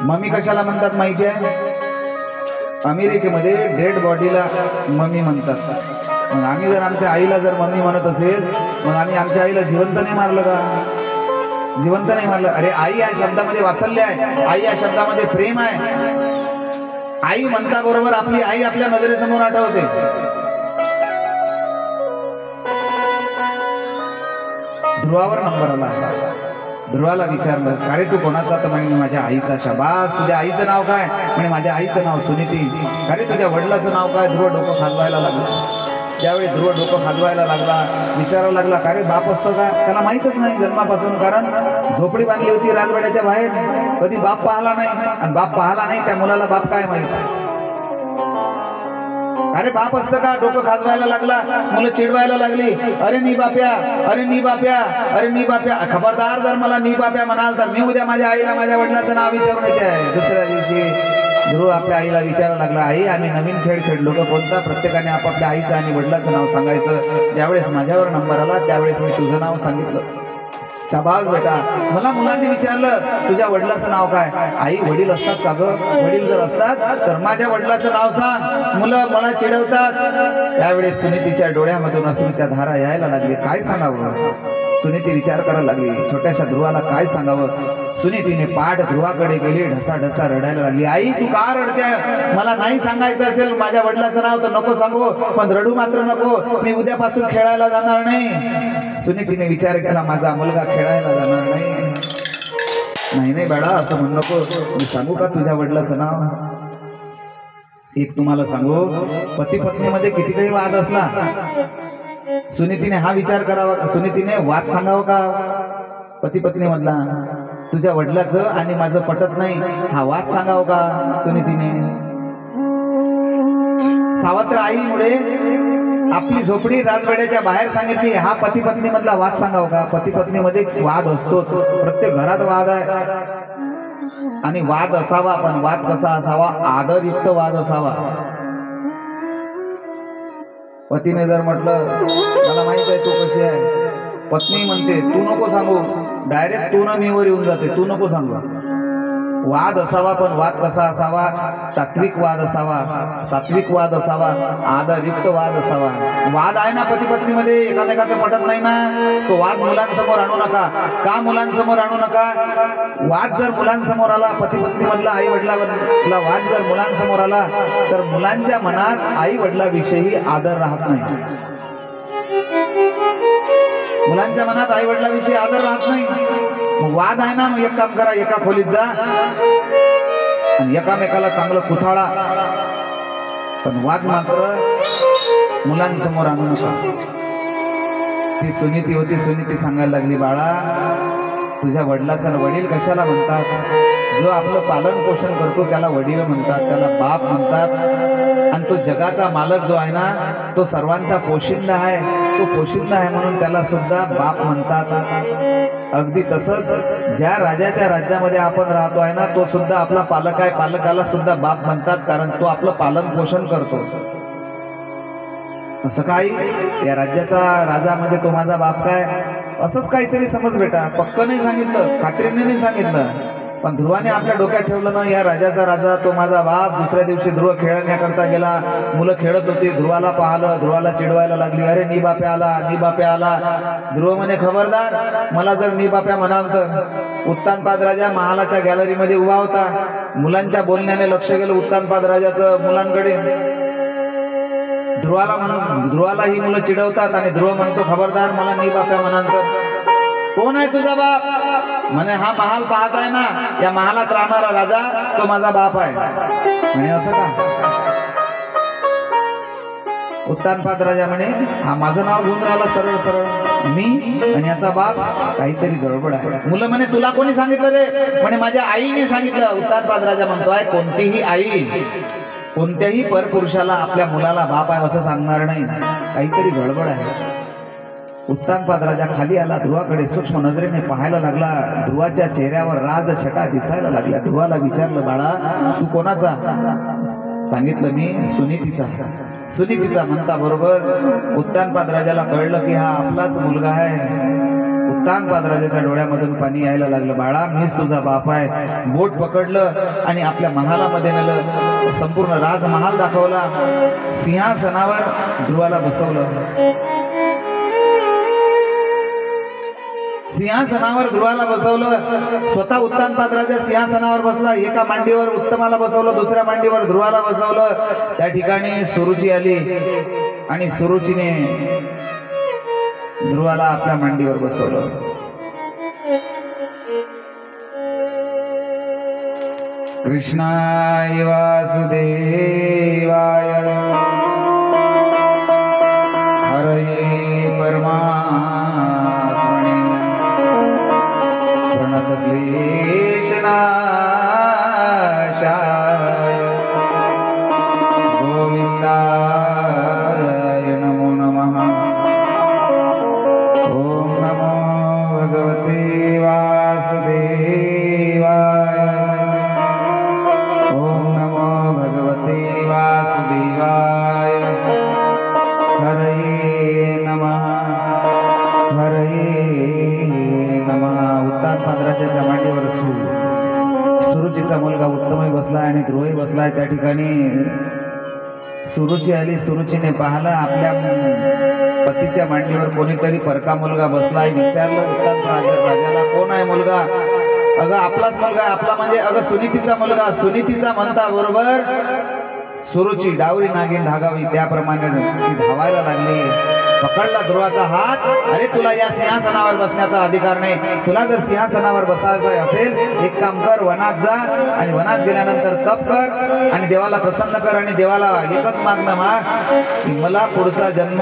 मम्मी कशाला म्हणतात माहिती आहे? अमेरिकेमध्ये डेड बॉडीला मम्मी म्हणतात. मग आम्ही जर आमच्या आईला जर मम्मी म्हणत असेल, मग आम्ही आमच्या आईला जिवंत नाही मारलं का? जिवंत नाही मारलं. अरे आई या शब्दामध्ये वात्सल्य आहे, आई या शब्दामध्ये प्रेम आहे. आई म्हणता बरोबर आपली आई आपल्या नजरेसमोर आठवते. ध्रुवावर नंबर आला. ध्रुवाला विचारलं, का रे तू कोणाचा? तर म्हणे माझ्या आईचा. शाबास. तुझ्या आईचं नाव काय? म्हणे माझ्या आईचं नाव सुनीती. का रे तुझ्या वडिलाचं नाव काय? ध्रुव डोकं खाजवायला लागला. ज्यावेळी ध्रुव डोकं खाजवायला लागला, विचारायला लागला, का रे बाप असतो का? त्याला माहीतच नाही जन्मापासून, कारण झोपडी बांधली होती राजवाड्याच्या बाहेर. कधी बाप पाहला नाही आणि बाप पाहला नाही त्या मुलाला बाप काय माहित? अरे बाप असतं का? डोकं खाजवायला लागला. मुलं चिडवायला लागली, अरे नी बाप्या, अरे नी बाप्या, अरे नी बाप्या. खबरदार जर मला नी बाप्या म्हणाल तर मी उद्या माझ्या आईला माझ्या वडिलाचं नाव विचारून येते आहे. दुसऱ्या दिवशी ध्रुव आपल्या आईला विचारायला लागला, आई आम्ही नवीन खेळ खेळलो का कोणता? प्रत्येकाने आपापल्या आईचं आणि वडिलाचं नाव सांगायचं. ज्यावेळेस माझ्यावर नंबर आला त्यावेळेस मी तुझं नाव सांगितलं. शाबास बेटा. मला मुलांनी विचारलं, तुझ्या वडिलाचं नाव काय? आई वडील असतात का ग? वडील जर असतात तर माझ्या वडिलाचं नाव सांग. मुलं मला चिडवतात. त्यावेळेस सुनीतीच्या डोळ्यामधून अश्रूच्या धारा यायला लागली. काय सांगावं? सुनीती विचार करायला लागली, छोट्याशा ध्रुवाला काय सांगावं? सुनीतीने पाठ ध्रुवाकडे गेली, ढसा ढसा रडायला लागली. आई तू का रडते? मला नाही सांगायचं असेल माझ्या वडिलाचं नाव तर नको सांगू, पण रडू मात्र नको. मी उद्यापासून खेळायला जाणार नाही. सुनीतीने विचार केला, माझा मुलगा खेळायला जाणार नाही. नाही नाही बाळा असं म्हणू नको. मी सांगू का तुझ्या वडिलाचं नाव? एक तुम्हाला सांगू, पती पत्नीमध्ये किती काही वाद असला, सुनीतीने हा विचार करावा, सुनीतीने वाद सांगावं का पती पत्नी मधला? तुझ्या वडिलाचं आणि माझं पटत नाही हा वाद सांगावं का सुनीतीने? सावत्र आईमुळे आपली झोपडी राजवाड्याच्या बाहेर सांगितली, हा पती पत्नी मधला वाद सांगावं का? पती पत्नी मध्ये वाद असतोच, प्रत्येक घरात वाद आहे आणि वाद असावा, पण वाद कसा असावा? आदरयुक्त वाद असावा. पतीने जर म्हटलं मला माहित आहे तू कशी आहे, पत्नी म्हणते तू नको सांगू, डायरेक्ट तू न मीवर येऊन जाते, तू नको सांगू. वाद असावा, पण वाद कसा असावा? तात्विक वाद असावा, सात्विक वाद असावा, आदरयुक्त वाद असावा. वाद आहे ना पती पत्नीमध्ये, एकामेकाचं पटत नाही ना, तो वाद मुलांसमोर आणू नका. का मुलांसमोर आणू नका? वाद जर मुलांसमोर आला, पती पत्नी मधला, आई वडिलांना वाद जर मुलांसमोर आला तर मुलांच्या मनात आई वडिलाविषयी आदर राहत नाही. मुलांच्या मनात आई वडिलाविषयी आदर राहत नाही. मग वाद आहे ना, मग एक काम करा, एका खोलीत जा आणि एकामेकाला चांगलं कुथाळा, पण वाद मात्र मुलांसमोर आणू नका. ती सुनीती होती, सुनीती सांगायला लागली, बाळा तुझ्या वडिलाचा वडील कशाला म्हणतात? जो आपलं पालन पोषण करतो त्याला वडील म्हणतात, त्याला बाप म्हणतात. आणि तो जगाचा मालक जो आहे ना, तो सर्वांचा पोशिंदा आहे, तो पोशिंदा आहे म्हणून त्याला सुद्धा बाप म्हणतात. अगदी तसंच ज्या राजाच्या राज्यामध्ये आपण राहतो आहे ना, तो सुद्धा आपला पालक आहे, पालकाला सुद्धा बाप म्हणतात, कारण तो आपलं पालन पोषण करतो. असं काही या राज्याचा राजा म्हणजे तो माझा बाप काय, असंच काहीतरी समज बेटा. पक्क नाही सांगितलं, खात्रीने नाही सांगितलं, पण ध्रुवाने आपल्या डोक्यात ठेवलं ना, या राजाचा राजा तो माझा बाप. दुसऱ्या दिवशी ध्रुव खेळण्याकरता गेला, मुलं खेळत होती, ध्रुवाला पाहिलं, ध्रुवाला चिडवायला लागली, अरे नी बाप्या आला, नी बाप्या आला. ध्रुव म्हणे, खबरदार, मला जर नी बाप्या म्हणाल तर. उत्तानपाद राजा महालाच्या गॅलरीमध्ये उभा होता, मुलांच्या बोलण्याने लक्ष गेलं उत्तानपाद राजाचं मुलांकडे. ध्रुवाला ही मुलं चिडवतात आणि ध्रुव म्हणतो, खबरदार, मला नी बाप्या म्हणाल तर. कोण आहे तुझा बाप? म्हणे, हा महाल पाहत आहे ना, या महालात राहणारा राजा तो माझा बाप आहे. म्हणे, असं का? उत्तानपाद राजा म्हणे, हा माझं नाव घेऊन राहिला सरळ सरळ, मी आणि याचा बाप, काहीतरी गडबड आहे. मुलं म्हणे, तुला कोणी सांगितलं रे? म्हणे, माझ्या आईने सांगितलं. उत्तानपाद राजा म्हणतोय, कोणतीही आई कोणत्याही परपुरुषाला आपल्या मुलाला बाप आहे असं सांगणार नाही, काहीतरी गडबड आहे. उत्तानपाद राजा खाली आला, ध्रुवाकडे सूक्ष्म नजरेने पाहायला लागला. ध्रुवाच्या चेहऱ्यावर राज छटा दिसायला लागल्या. ध्रुवाला विचारलं, बाळा तू कोणाचा? सांगितलं, मी सुनीतीचा. सुनीतीचा म्हणता बरोबर उत्तानपाद राजाला कळलं की हा आपलाच मुलगा आहे. उत्तानपाद राजाच्या डोळ्यामधून पाणी यायला लागलं. बाळा मीच तुझा बाप आहे. बोट पकडलं आणि आपल्या महालामध्ये नेलं, संपूर्ण राजमहाल दाखवला. सिंहासनावर ध्रुवाला बसवलं, सिंहासनावर ध्रुवाला बसवलं. स्वतः उत्तानपाद राजा सिंहासनावर बसला, एका मांडीवर उत्तमाला बसवलं, दुसऱ्या मांडीवर ध्रुवाला बसवलं. त्या ठिकाणी सुरुची आली आणि सुरुचीने ध्रुवाला आपल्या मांडीवर बसवलं. कृष्णाय वासुदेवाय हरये परमात्मने प्रणतक्लेशनाशाय गोविंदाय नमो नमः. ओम नमो भगवते वासुदेवाय. ओम नमो भगवते वासुदेवाय. हरये नमः, हरये नमः. उत्तानपाद राजाच्या मांडीवर सुरुचीचा मुलगा उत्तमही बसलाय आणि ध्रुवही बसलाय. त्या ठिकाणी सुरुची आली. सुरुचीने पाहिलं, आपल्या पतीच्या मांडीवर कोणीतरी परका मुलगा बसलाय. विचारलं उत्तानपाद राजाला, कोण आहे मुलगा? अगं आपलाच मुलगा आहे. आपला म्हणजे अगं सुनीतीचा मुलगा. सुनीतीचा म्हणता बरोबर सुरुची डावरी नागिन धागावी त्याप्रमाणे ती धावायला लागली. पकडला ध्रुवाचा हात. अरे तुला या सिंहासनावर बसण्याचा अधिकार नाही. तुला जर सिंहासनावर बसायचं असेल, एक काम कर, वनात जा आणि वनात गेल्यानंतर तप कर आणि देवाला प्रसन्न कर आणि देवाला एकच मागणं माग की मला पुढचा जन्म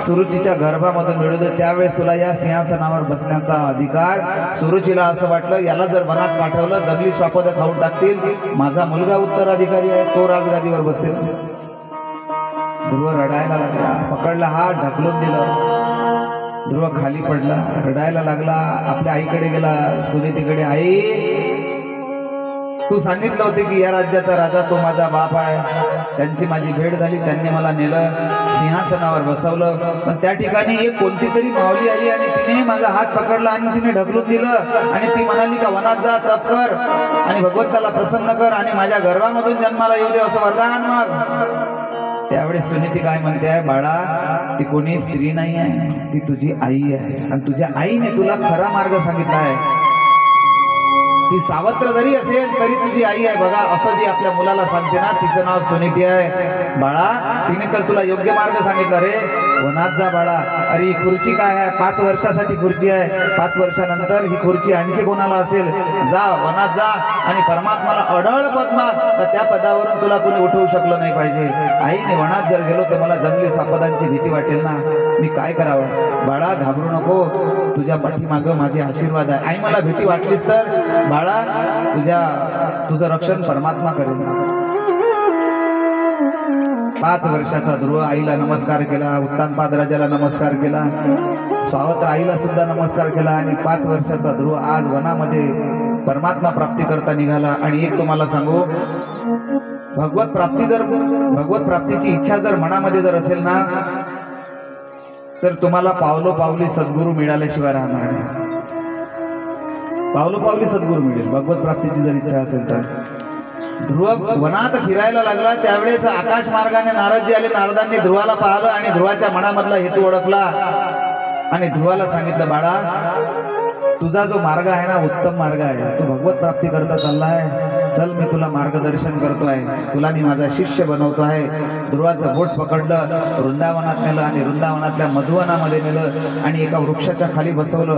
सुरुचीच्या गर्भामधून मिळू दे, त्यावेळेस तुला या सिंहासनावर बसण्याचा अधिकार. सुरुचीला असं वाटलं, याला जर वनात पाठवलं जंगली श्वापद खाऊन टाकतील, माझा मुलगा उत्तराधिकारी आहे, तो राजगादीवर बसेल. ध्रुव रडायला लागला. पकडला हात, ढकलून दिलं. ध्रुव खाली पडला, रडायला लागला. आपल्या आईकडे गेला, सुनीतीकडे. आई, तू सांगितलं होते की या राज्याचा राजा तो माझा बाप आहे. त्यांची माझी भेट झाली, त्यांनी मला नेलं, सिंहासनावर बसवलं. पण त्या ठिकाणी एक कोणती तरी माऊली आली आणि तिने माझा हात पकडला आणि तिने ढकलून दिलं आणि ती म्हणाली का वनात जा, तप कर आणि भगवंताला प्रसन्न कर आणि माझ्या गर्भामधून जन्माला येऊ दे असं वरदान माग. त्यावेळेस सुनीती काय म्हणते आहे, बाळा ती कोणी स्त्री नाही आहे, ती तुझी आई आहे आणि तुझ्या आईने तुला खरा मार्ग सांगितला आहे. ती सावत्र जरी असेल तरी तुझी आई आहे बघा, असं जी आपल्या मुलाला सांगते ना, तिचं नाव सुनीती आहे. बाळा, तिने तर तुला योग्य मार्ग सांगितला रे, वनात जा बाळा. अरे ही खुर्ची काय आहे, 5 वर्षासाठी खुर्ची आहे, 5 वर्षानंतर ही खुर्ची आणखी कोणाला असेल. जा वनात जा आणि परमात्माला अढळ पद माग, तर त्या पदावरून तुला कोणी उठवू शकलं नाही पाहिजे. आईने वनात जर गेलो तर मला जंगली सापदांची भीती वाटेल ना, मी काय करावं. बाळा घाबरू नको, तुझ्या पाठीमागं माझे आशीर्वाद आहे. आई मला भीती वाटलीस तर बाळा तुझं रक्षण परमात्मा करेल. 5 वर्षाचा ध्रुव आईला नमस्कार केला, उत्तानपाद राजाला नमस्कार केला, स्वावत्र आईला सुद्धा नमस्कार केला आणि 5 वर्षाचा ध्रुव आज वनामध्ये परमात्मा प्राप्ती करता निघाला. आणि एक तुम्हाला सांगू, भगवत प्राप्तीची इच्छा जर मनामध्ये जर असेल ना, तर तुम्हाला पावलोपावली सद्गुरू मिळाल्याशिवाय राहणार नाही. पावलोपावली सद्गुरू मिळेल भगवत प्राप्तीची जर इच्छा असेल तर. ध्रुव वनात फिरायला लागला त्यावेळेस आकाश मार्गाने नारदजी आले. नारदांनी ध्रुवाला पाहिलं आणि ध्रुवाच्या मनामधला हेतू ओळखला आणि ध्रुवाला सांगितलं, बाळा तुझा जो मार्ग आहे ना उत्तम मार्ग आहे, तू भगवत प्राप्ती करता चाललाय, चल मी तुला मार्गदर्शन करतोय, तुला मी माझा शिष्य बनवतो आहे. ध्रुवाचं बोट पकडलं, वृंदावनात नेलं आणि वृंदावनातल्या मधुवनामध्ये नेलं आणि एका वृक्षाच्या खाली बसवलं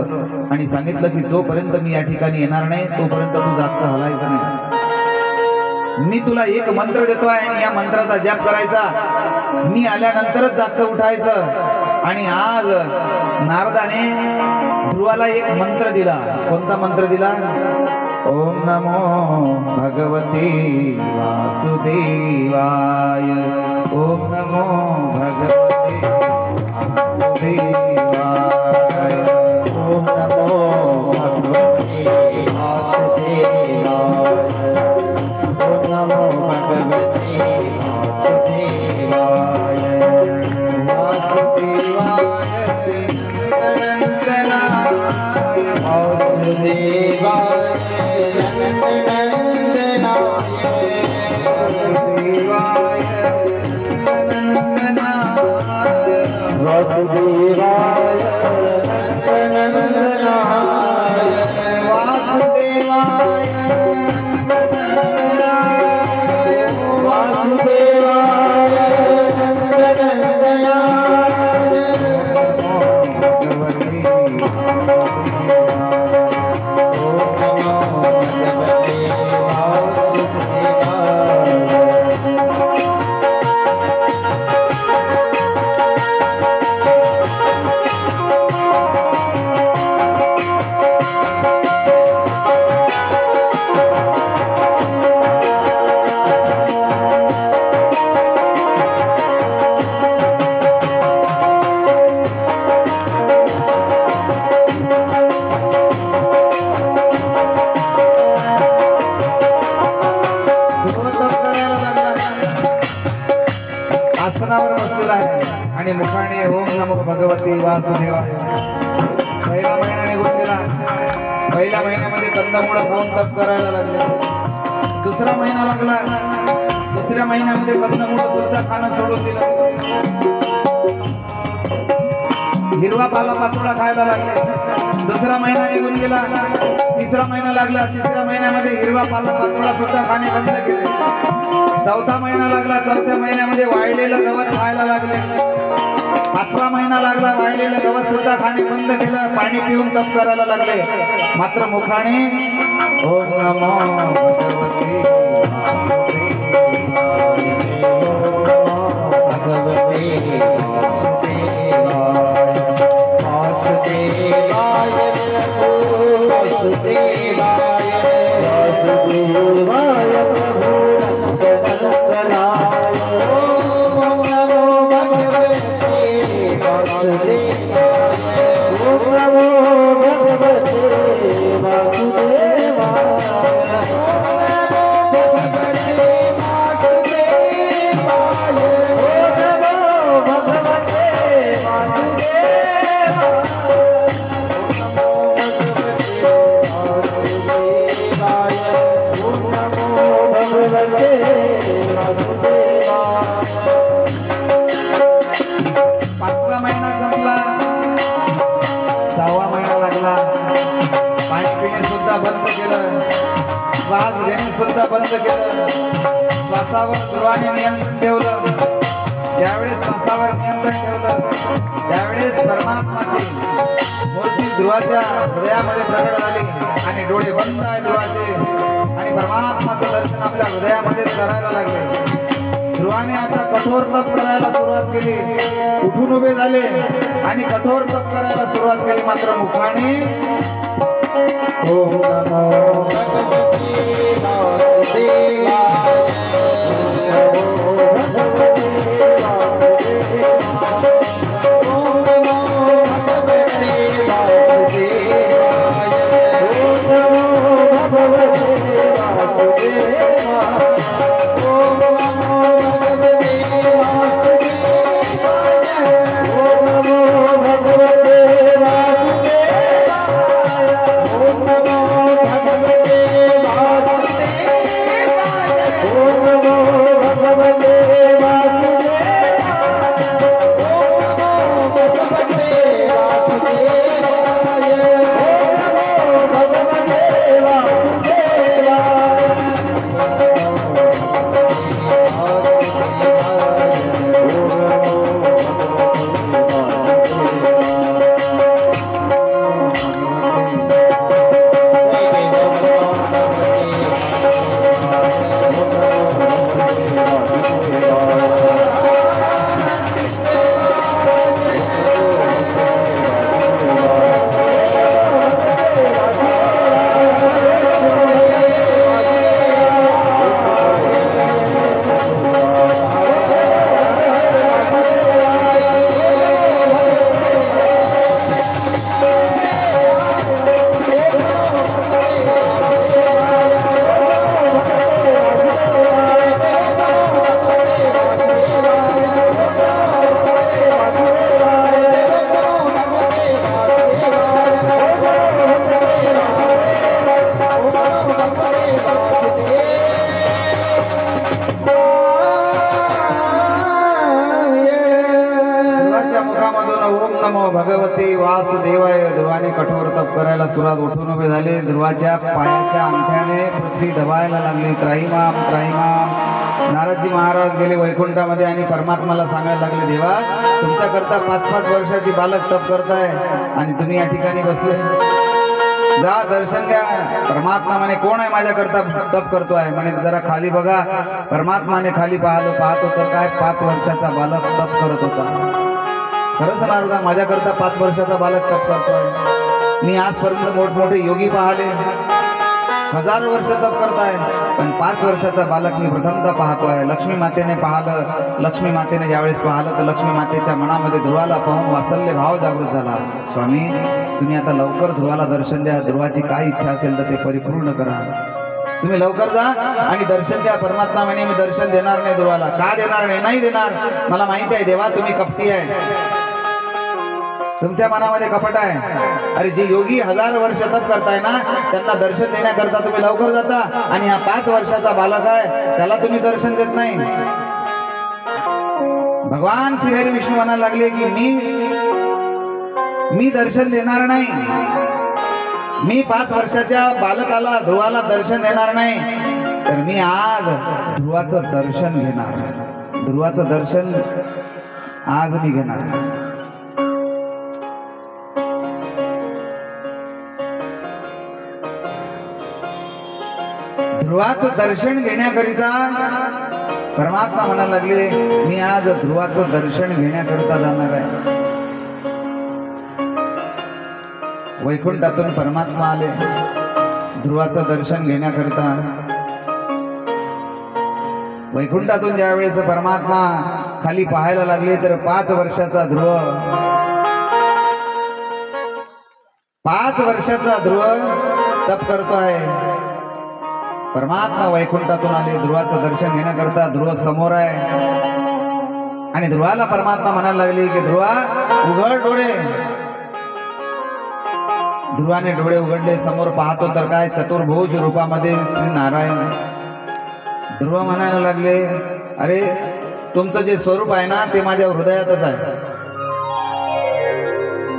आणि सांगितलं की जोपर्यंत मी या ठिकाणी येणार नाही तोपर्यंत तू जागचा हलायचा नाही. मी तुला एक मंत्र देतोय आणि या मंत्राचा जप करायचा, मी आल्यानंतरच जागचं उठायचं. आणि आज नारदाने ध्रुवाला एक मंत्र दिला. कोणता मंत्र दिला? ओम नमो भगवते वासुदेवाय, ओम नमो भगवते वासुदेवाय, ओम नमो भगवते वासुदेवाय, ओम नमो भगवते वासुदेवाय, वासुदेवाय नंदनाय, वासुदेवाय नंदनाय, वासुदेवाय नंदनाय, वासुदेवाय नंदनाय, वासुदेवाय नंदनाय, वासुदेवाय नंदनाय, भगवती आसनावर बसलेला आहे आणि मुखाने ओम नमो भगवते वासुदेवाय. पहिला महिना निघून गेला. पहिल्या महिन्यामध्ये कंदमुळं खाऊन तप करायला लागले. दुसरा महिना लागला. दुसऱ्या महिन्यामध्ये कंदमुळं सुद्धा खाणं सोडून दिलं. हिरवा पाला पाचोळा खायला लागले. दुसरा महिना निघून गेला. तिसरा महिना लागला. तिसऱ्या महिन्यामध्ये हिरवा पाला पाचोळा सुद्धा खाणे बंद केले. चौथा महिना लागला. चौथ्या महिन्यामध्ये वाळलेलं गवत खायला लागले. पाचवा महिना लागला. वाळलेलं गवत सुद्धा खाणे बंद केलं. पाणी पिऊन तप करायला लागले. मात्र मुखाने ओम नमो भगवते पाचवा महिना संपला. सहावा महिना लागला. पाणी पिणे सुद्धा बंद केलं. श्वास घेणे सुद्धा बंद केलं. श्वासावर ध्रुवाने नियंत्रण ठेवलं. ज्यावेळेस श्वासावर नियंत्रण ठेवलं त्यावेळेस परमात्माची मूर्ती ध्रुवाच्या हृदयामध्ये प्रकट झाली आणि डोळे बंद आहे ध्रुवाचे आणि परमात्माचं दर्शन आपल्या हृदयामध्ये करायला लागले. ध्रुवाने आता कठोर तप करायला सुरुवात केली. उठून उभे झाले आणि कठोर तप करायला सुरुवात केली. मात्र मुखाने ओम नमो भगवते वासुदेवाय. ओम नमो भगवते वासुदेवाय. ओम नमो भगवते वासुदेवाय. ओम नमो भगवते वासुदेवाय. ओम नमो भगवते वासुदेवाय. ओम नमो भगवते वासुदेवाय. ओम नमो भगवते भगवते वासुदेवाय. ध्रुवाने कठोर तप करायला सुरुवात. उठून उभे झाले. ध्रुवाच्या पायाच्या अंगठ्याने पृथ्वी दबायला लागली. त्राहिमाम त्राहिमाम. नारदजी महाराज गेले वैकुंठामध्ये आणि परमात्माला सांगायला लागले, देवा तुमच्याकरता 5-5 वर्षाची बालक तप करताय आणि तुम्ही या ठिकाणी बसले. जा दर्शन घ्या. परमात्मा म्हणे कोण आहे माझ्याकरता तप करतोय. म्हणे जरा खाली बघा. परमात्माने खाली पाहतो तर काय 5 वर्षाचा बालक तप करत होता. खरंच नारदा माझ्याकरता 5 वर्षाचा बालक तप करतोय. मी आजपर्यंत मोठमोठे योगी पाहिले 1000 वर्ष तप करताय पण 5 वर्षाचा बालक मी प्रथमतः पाहतोय. लक्ष्मी मातेने पाहिलं. लक्ष्मी मातेने ज्यावेळेस पाहिलं तर लक्ष्मी मातेच्या मनामध्ये ध्रुवाला पाहून वात्सल्य भाव जागृत झाला. स्वामी तुम्ही आता लवकर ध्रुवाला दर्शन द्या. ध्रुवाची काय इच्छा असेल तर ते परिपूर्ण करा. तुम्ही लवकर जा आणि दर्शन द्या. परमात्मा म्हणे मी दर्शन देणार नाही ध्रुवाला. का देणार नाही. नाही देणार. मला माहिती आहे देवा तुम्ही कपटी आहे. तुमच्या मनामध्ये कपट आहे. अरे जे योगी 1000 वर्ष तप करताय ना त्यांना दर्शन देण्याकरता तुम्ही लवकर जाता आणि हा 5 वर्षाचा बालक आहे त्याला तुम्ही दर्शन देत नाही. भगवान श्रीहरी विष्णू म्हणायला लागले की मी दर्शन देणार नाही. मी 5 वर्षाच्या बालकाला ध्रुवाला दर्शन देणार नाही तर मी आज ध्रुवाचं दर्शन घेणार. ध्रुवाचं दर्शन आज मी घेणार. ध्रुवाचं दर्शन घेण्याकरिता परमात्मा म्हणायला लागले मी आज ध्रुवाचं दर्शन घेण्याकरिता जाणार आहे. वैकुंठातून परमात्मा आले ध्रुवाचं दर्शन घेण्याकरिता. वैकुंठातून ज्यावेळेस परमात्मा खाली पाहायला लागले तर 5 वर्षाचा ध्रुव 5 वर्षाचा ध्रुव तप करतोय. परमात्मा वैकुंठातून आले ध्रुवाचं दर्शन घेण्याकरता. ध्रुव समोर आहे आणि ध्रुवाला परमात्मा म्हणायला लागले की ध्रुवा उघड डोळे. ध्रुवाने डोळे उघडले. समोर पाहतो तर काय चतुर्भुज रूपामध्ये श्री नारायण. ध्रुव म्हणायला लागले अरे तुमचं जे स्वरूप आहे ना ते माझ्या हृदयातच आहे.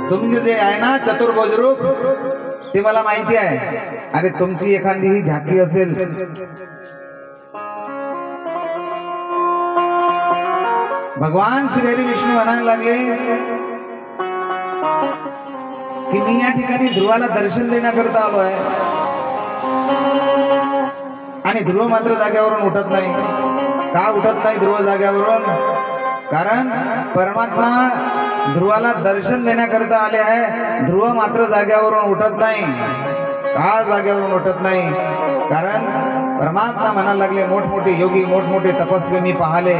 तुमचे जे आहे ना चतुर्भुज रूप ते मला माहिती आहे. अरे तुमची एखादी ही झाकी असेल, भगवान श्रीहरी विष्णू म्हणायला लागले की मी या ठिकाणी ध्रुवाला दर्शन देण्याकरता आलो आहे, आणि ध्रुव मात्र जाग्यावरून उठत नाही. का उठत नाही ध्रुव जाग्यावरून? कारण परमात्मा ध्रुवाला दर्शन देण्याकरता आले आहे. ध्रुव मात्र जाग्यावरून उठत नाही. का जाग्यावरून उठत नाही? कारण परमात्मा म्हणायला लागले, मोठमोठे योगी, मोठमोठे तपस्वी मी पाहिले,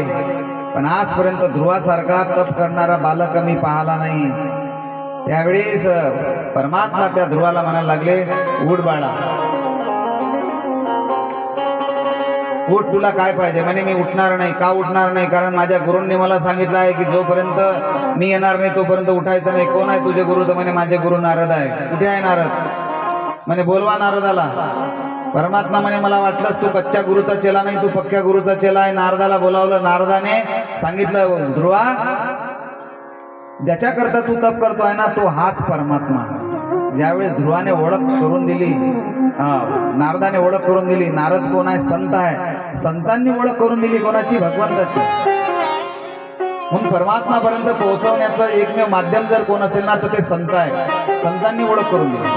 पण आजपर्यंत ध्रुवासारखा तप करणारा बालक मी पाहिला नाही. त्यावेळेस परमात्मा त्या ध्रुवाला म्हणायला लागले, उठ बाळा, उठ, तुला काय पाहिजे? म्हणे मी उठणार नाही. का उठणार नाही? कारण माझ्या गुरूंनी मला सांगितलं आहे की जोपर्यंत मी येणार नाही तोपर्यंत उठायचं नाही. कोण आहे तुझे गुरु? तर म्हणे माझे गुरु नारद आहे. कुठे आहे नारद? म्हणे बोलवा नारदाला. परमात्मा म्हणे मला वाटलंच तू कच्च्या गुरुचा चेला नाही, तू पक्क्या गुरुचा चेला आहे. नारदाला बोलावलं. नारदाने सांगितलं, ध्रुवा, ज्याच्याकरता तू तप करतोय ना तो हाच परमात्मा. ज्यावेळेस ध्रुवाने ओळख करून दिली, नारदाने ओळख करून दिली, नारद कोण आहे? संत आहे. संतांनी ओळख करून दिली कोणाची? भगवंताची. म्हणून परमात्मापर्यंत पोहोचवण्याचं एकमेव माध्यम जर कोण असेल ना तर ते संत आहे. संतांनी ओळख करून दिली.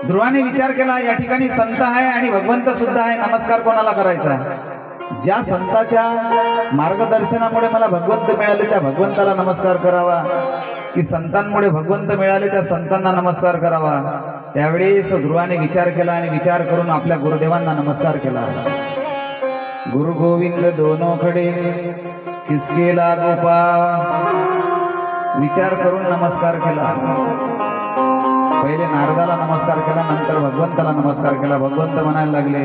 ध्रुवाने विचार केला, या ठिकाणी संत आहे आणि भगवंत सुद्धा आहे, नमस्कार कोणाला करायचा? ज्या संताच्या मार्गदर्शनामुळे मला भगवंत मिळाले त्या भगवंताला नमस्कार करावा, की संतांमुळे भगवंत मिळाले त्या संतांना नमस्कार करावा? त्यावेळेस ध्रुवाने विचार केला आणि विचार करून आपल्या गुरुदेवांना नमस्कार केला. गुरु गोविंद दोनों खडे किसके लागो पाव, विचार करून नमस्कार केला. पहिले नारदाला नमस्कार केला, नंतर भगवंताला नमस्कार केला. भगवंत म्हणायला लागले,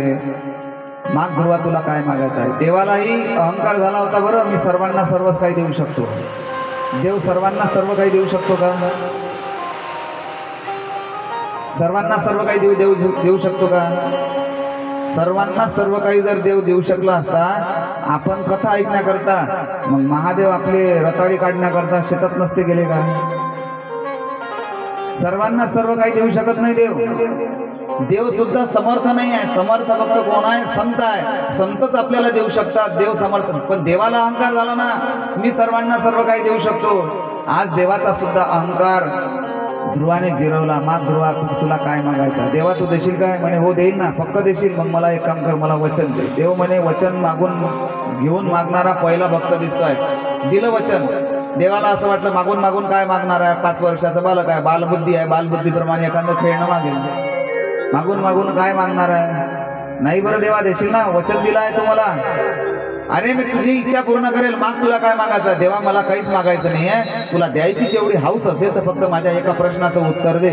माग ध्रुवा, तुला काय मागायचं आहे? देवालाही अहंकार झाला होता, बरं मी सर्वांना सर्वच काही देऊ शकतो. देव सर्वांना सर्व काही देऊ शकतो का? सर्वांना सर्व काही देऊ शकतो का? सर्वांना सर्व काही जर देव देऊ शकला असता, आपण कथा ऐकण्याकरता, मग महादेव आपले रताळी काढण्याकरता शेतात नसते गेले का? सर्वांना सर्व काही देऊ शकत नाही देव. देव सुद्धा समर्थ नाही आहे. समर्थ फक्त कोण आहे? संत आहे. संतच आपल्याला देऊ शकतात. देव समर्थ. पण देवाला अहंकार झाला ना, मी सर्वांना सर्व काही देऊ शकतो. आज देवाचा सुद्धा अहंकार ध्रुवाने जिरवला. माग ध्रुवा, तुला काय मागायचं? देवा तू देशील काय? म्हणे हो देईल ना. पक्क देशील? मग मला एक काम कर, मला वचन दे. देव म्हणे वचन मागून घेऊन मागणारा पहिला भक्त दिसतोय. दिलं वचन. देवाला असं वाटलं मागून मागून काय मागणार आहे? 5 वर्षाचा बालक आहे, बालबुद्धी आहे, बालबुद्धीप्रमाणे एखादं खेळणं मागेल. मागून मागून काय मागणार आहे? नाही बरं देवा, देशील ना? वचन दिलं आहे तुम्हाला. अरे मी तुझी इच्छा पूर्ण करेल, माग, तुला काय मागायचं? देवा मला काहीच मागायचं नाही आहे, तुला द्यायची जेवढी हौस असेल तर फक्त माझ्या एका प्रश्नाचं उत्तर दे.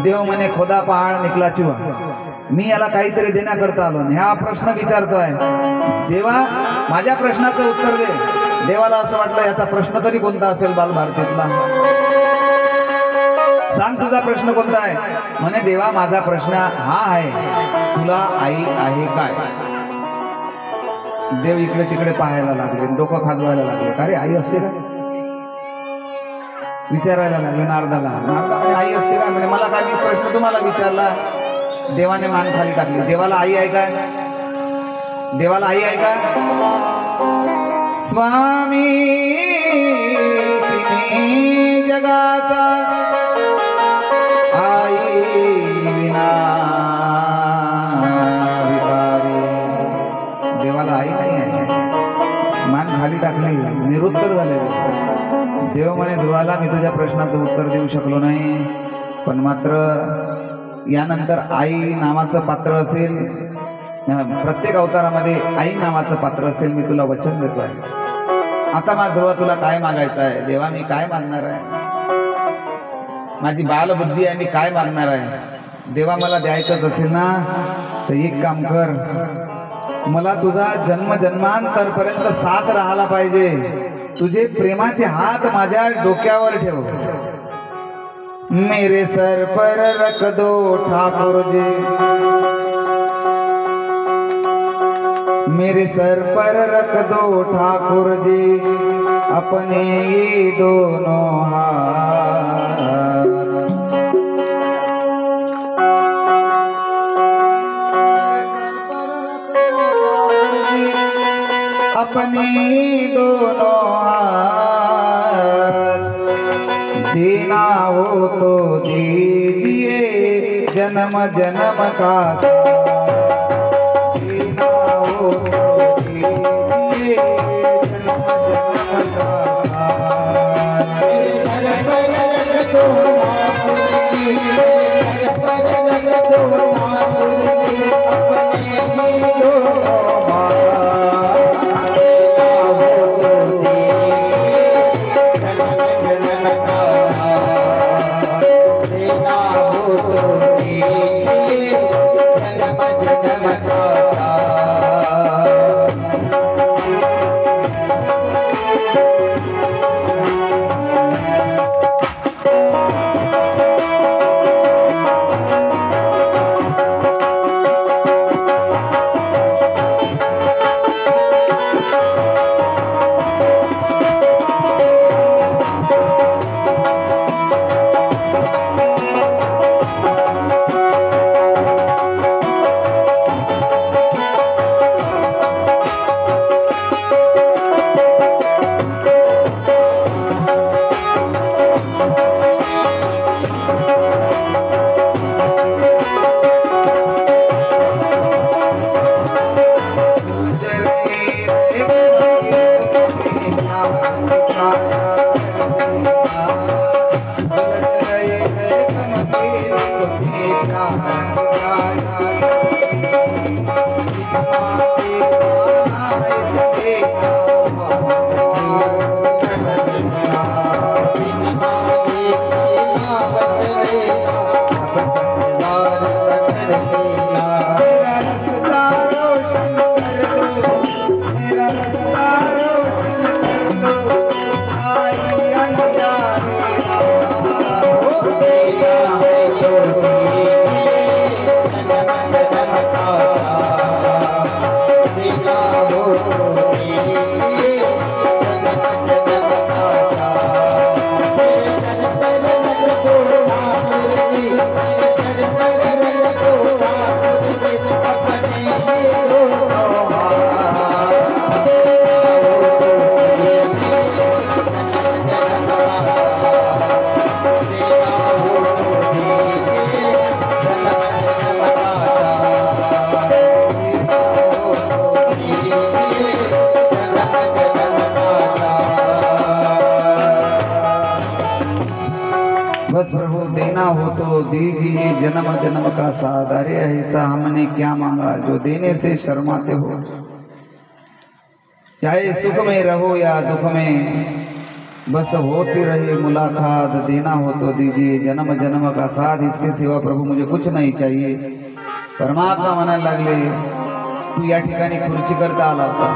देव म्हणे, खोदा पहाड निकला चुहा, मी याला काहीतरी देण्याकरता आलो. ह्या प्रश्न विचारतोय. देवा माझ्या प्रश्नाचं उत्तर दे. देवाला असं वाटलं याचा प्रश्न तरी कोणता असेल बालभारतीतला? सांग तुझा प्रश्न कोणता आहे? म्हणे देवा माझा प्रश्न हा आहे, तुला आई आहे काय? देव इकडे तिकडे पाहायला लागले, डोकं खाजवायला लागले. अरे आई असते का? विचारायला लागले नारदाला. नारदा आई असते का? म्हणजे मला काय, मी प्रश्न तुम्हाला विचारला. देवाने मान खाली टाकली. देवाला आई आहे काय? देवाला आई आहे का? स्वामी तिन्ही जगाचा आई विना विकारी. देवाला आई नाही आहे. मान खाली टाकली, निरुत्तर झाले. देव म्हणे ध्रुवाला, मी तुझ्या प्रश्नाचं उत्तर देऊ शकलो नाही, पण मात्र यानंतर आई नावाचं पात्र असेल, प्रत्येक अवतारामध्ये आई नावाचं पात्र असेल, मी तुला वचन देतो आहे. आता मग ध्रुवा तुला काय मागायचं आहे? देवा मी काय मागणार आहे? माझी बालबुद्धी आहे, मी काय मागणार आहे? देवा मला द्यायचंच असेल ना तर एक काम कर, मला तुझा जन्म जन्मांतरपर्यंत साथ राहायला पाहिजे. तुझे प्रेमाचे हात माझ्या डोक्यावर ठेव. मेरे सर पर रख दो ठाकुर जी, मेरे सर पर रख दो ठाकुर जी, अपने ये दोनों हाथ. अपने दोनों हाथ, देना हो तो दीजिए जन्म जन्म का, देना हो तो दीजिए जन्म जन्म का। बस प्रभु देना हो तो दीजिए जन्म जन्म का साथ। अरे ऐसा हमने क्या मांगा जो देने से शर्माते हो। चाहे सुख में रहो या दुख में, बस होती रहे मुलाकात। देना हो तो दीजिए जन्म जन्म का साथ। इसके सिवा प्रभु मुझे कुछ नाही चाहिए। परमात्मा म्हणायला लागले, तू या ठिकाणी खुर्ची करता आला होता,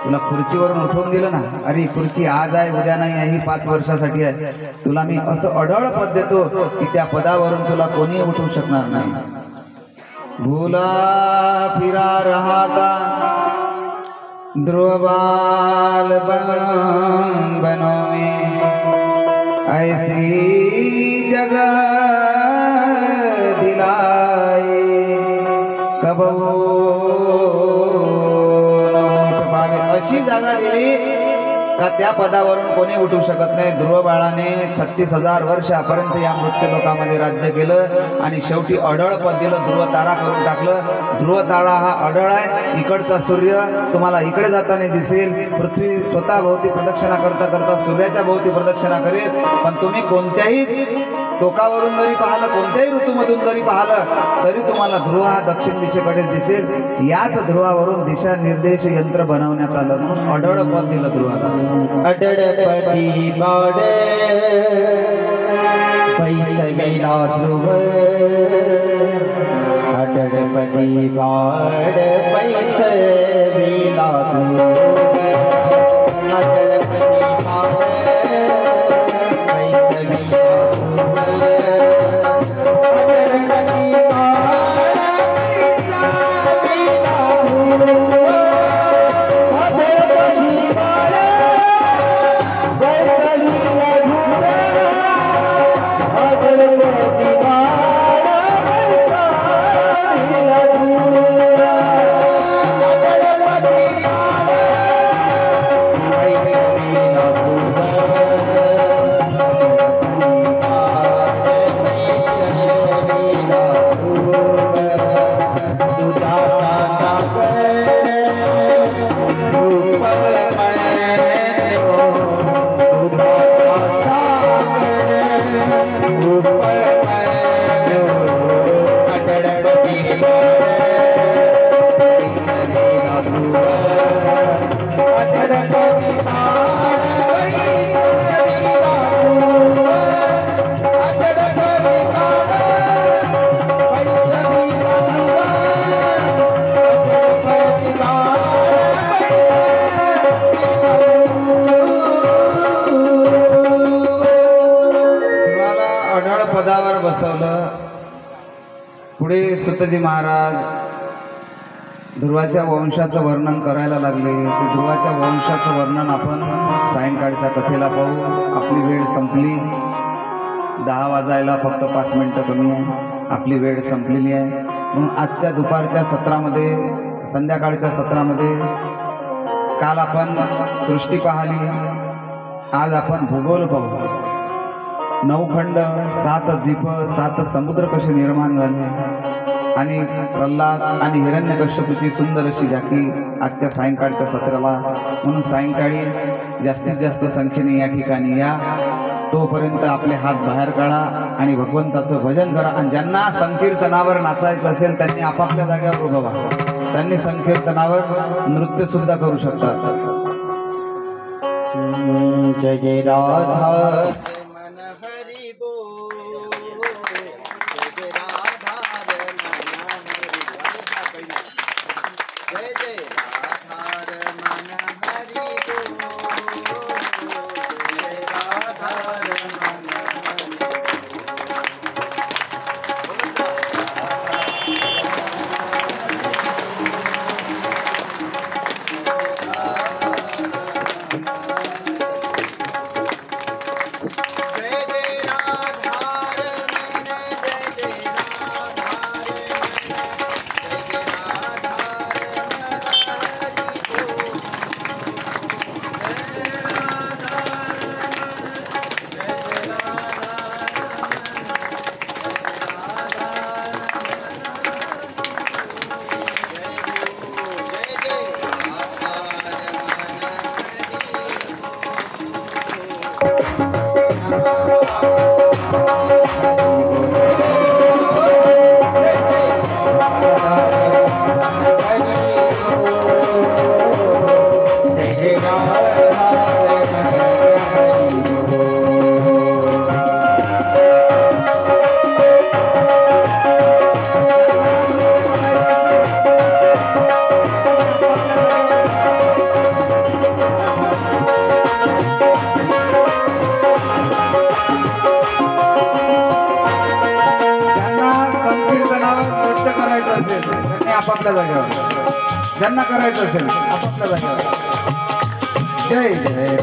तुला खुर्चीवरून उठवून दिलं ना, अरे खुर्ची आज आहे उद्या नाही आहे, ही 5 वर्षासाठी आहे। तुला मी असं अढळ पद देतो की त्या पदावरून तुला कोणी उठवू शकणार नाही। भूला फिरा रहा था ध्रुवबाल बनों में, ऐसी जगह दिलाए कब अशी जागा दिली का त्या पदावरून कोणी उठू शकत नाही। ध्रुव बाळाने 36,000 वर्षापर्यंत या मृत्यू लोकामध्ये राज्य केलं आणि शेवटी अढळ पद दिलं, ध्रुव तारा करून टाकलं। ध्रुव तारा हा अढळ आहे। इकडचा सूर्य तुम्हाला इकडे जाताना दिसेल, पृथ्वी स्वतः भोवती प्रदक्षिणा करता करता सूर्याच्या भोवती प्रदक्षिणा करेल, पण तुम्ही कोणत्याही टोकावरून जरी पाहिलं, कोणत्याही ऋतूमधून जरी पाहिलं, तरी तुम्हाला ध्रुव हा दक्षिण दिशेकडे दिसेल। याच ध्रुवावरून दिशा निर्देश यंत्र बनवण्यात आलं, म्हणून अढळ पद दिलं ध्रुवाला। अडळपती बाड पैसविला ध्रुव, अडळपती बाड पैसविला ध्रुव, अडळपती बाड पैसविला तुम्हाला अढळ पदावर बसवलं. पुढे सुतजी महाराज ध्रुवाच्या वंशाचं वर्णन करायला लागले. ते ध्रुवाच्या वंशाचं वर्णन आपण सायंकाळच्या कथेला पाहू. आपली वेळ संपली. 10 वाजायला फक्त 5 मिनिटं कमी आहे. आपली वेळ संपलेली आहे. म्हणून आजच्या दुपारच्या सत्रामध्ये, संध्याकाळच्या सत्रामध्ये, काल आपण सृष्टी पाहिली, आज आपण भूगोल पाहू. 9 खंड, 7 द्वीप, 7 समुद्र कसे निर्माण झाले आणि प्रल्हाद आणि हिरण्यकश्यपूची सुंदर अशी झाकी आजच्या सायंकाळच्या सत्राला. म्हणून सायंकाळी जास्तीत जास्त संख्येने या ठिकाणी या. तोपर्यंत आपले हात बाहेर काढा आणि भगवंताचं भजन करा. आणि ज्यांना संकीर्तनावर नाचायचं असेल त्यांनी आपापल्या जागेवर उभं व्हा. त्यांनी संकीर्तनावर नृत्य सुद्धा करू शकतात. जय जय राधा आपापल्या जागेवर. ज्यांना करायचं असेल आपापल्या जागेवर. जय जय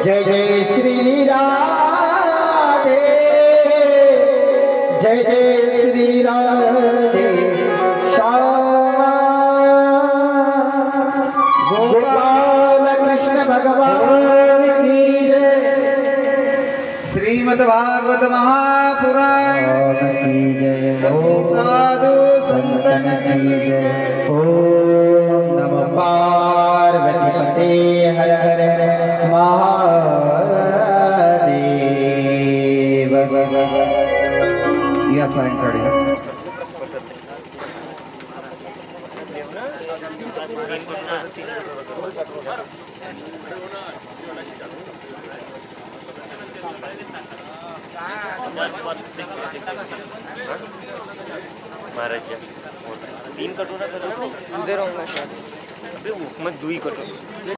जय जय श्री राधे, जय जय श्री राधे श्यामा। गोपाल कृष्ण भगवान की जय। श्रीमद् भागवत महापुराण की जय। साधु संतन की जय। ओम नमः पार्वती पते हर हर महादेव। या सायंकाळी महाराज 3 कटोरा करो, अबे वो मत 2 ही कटोरा।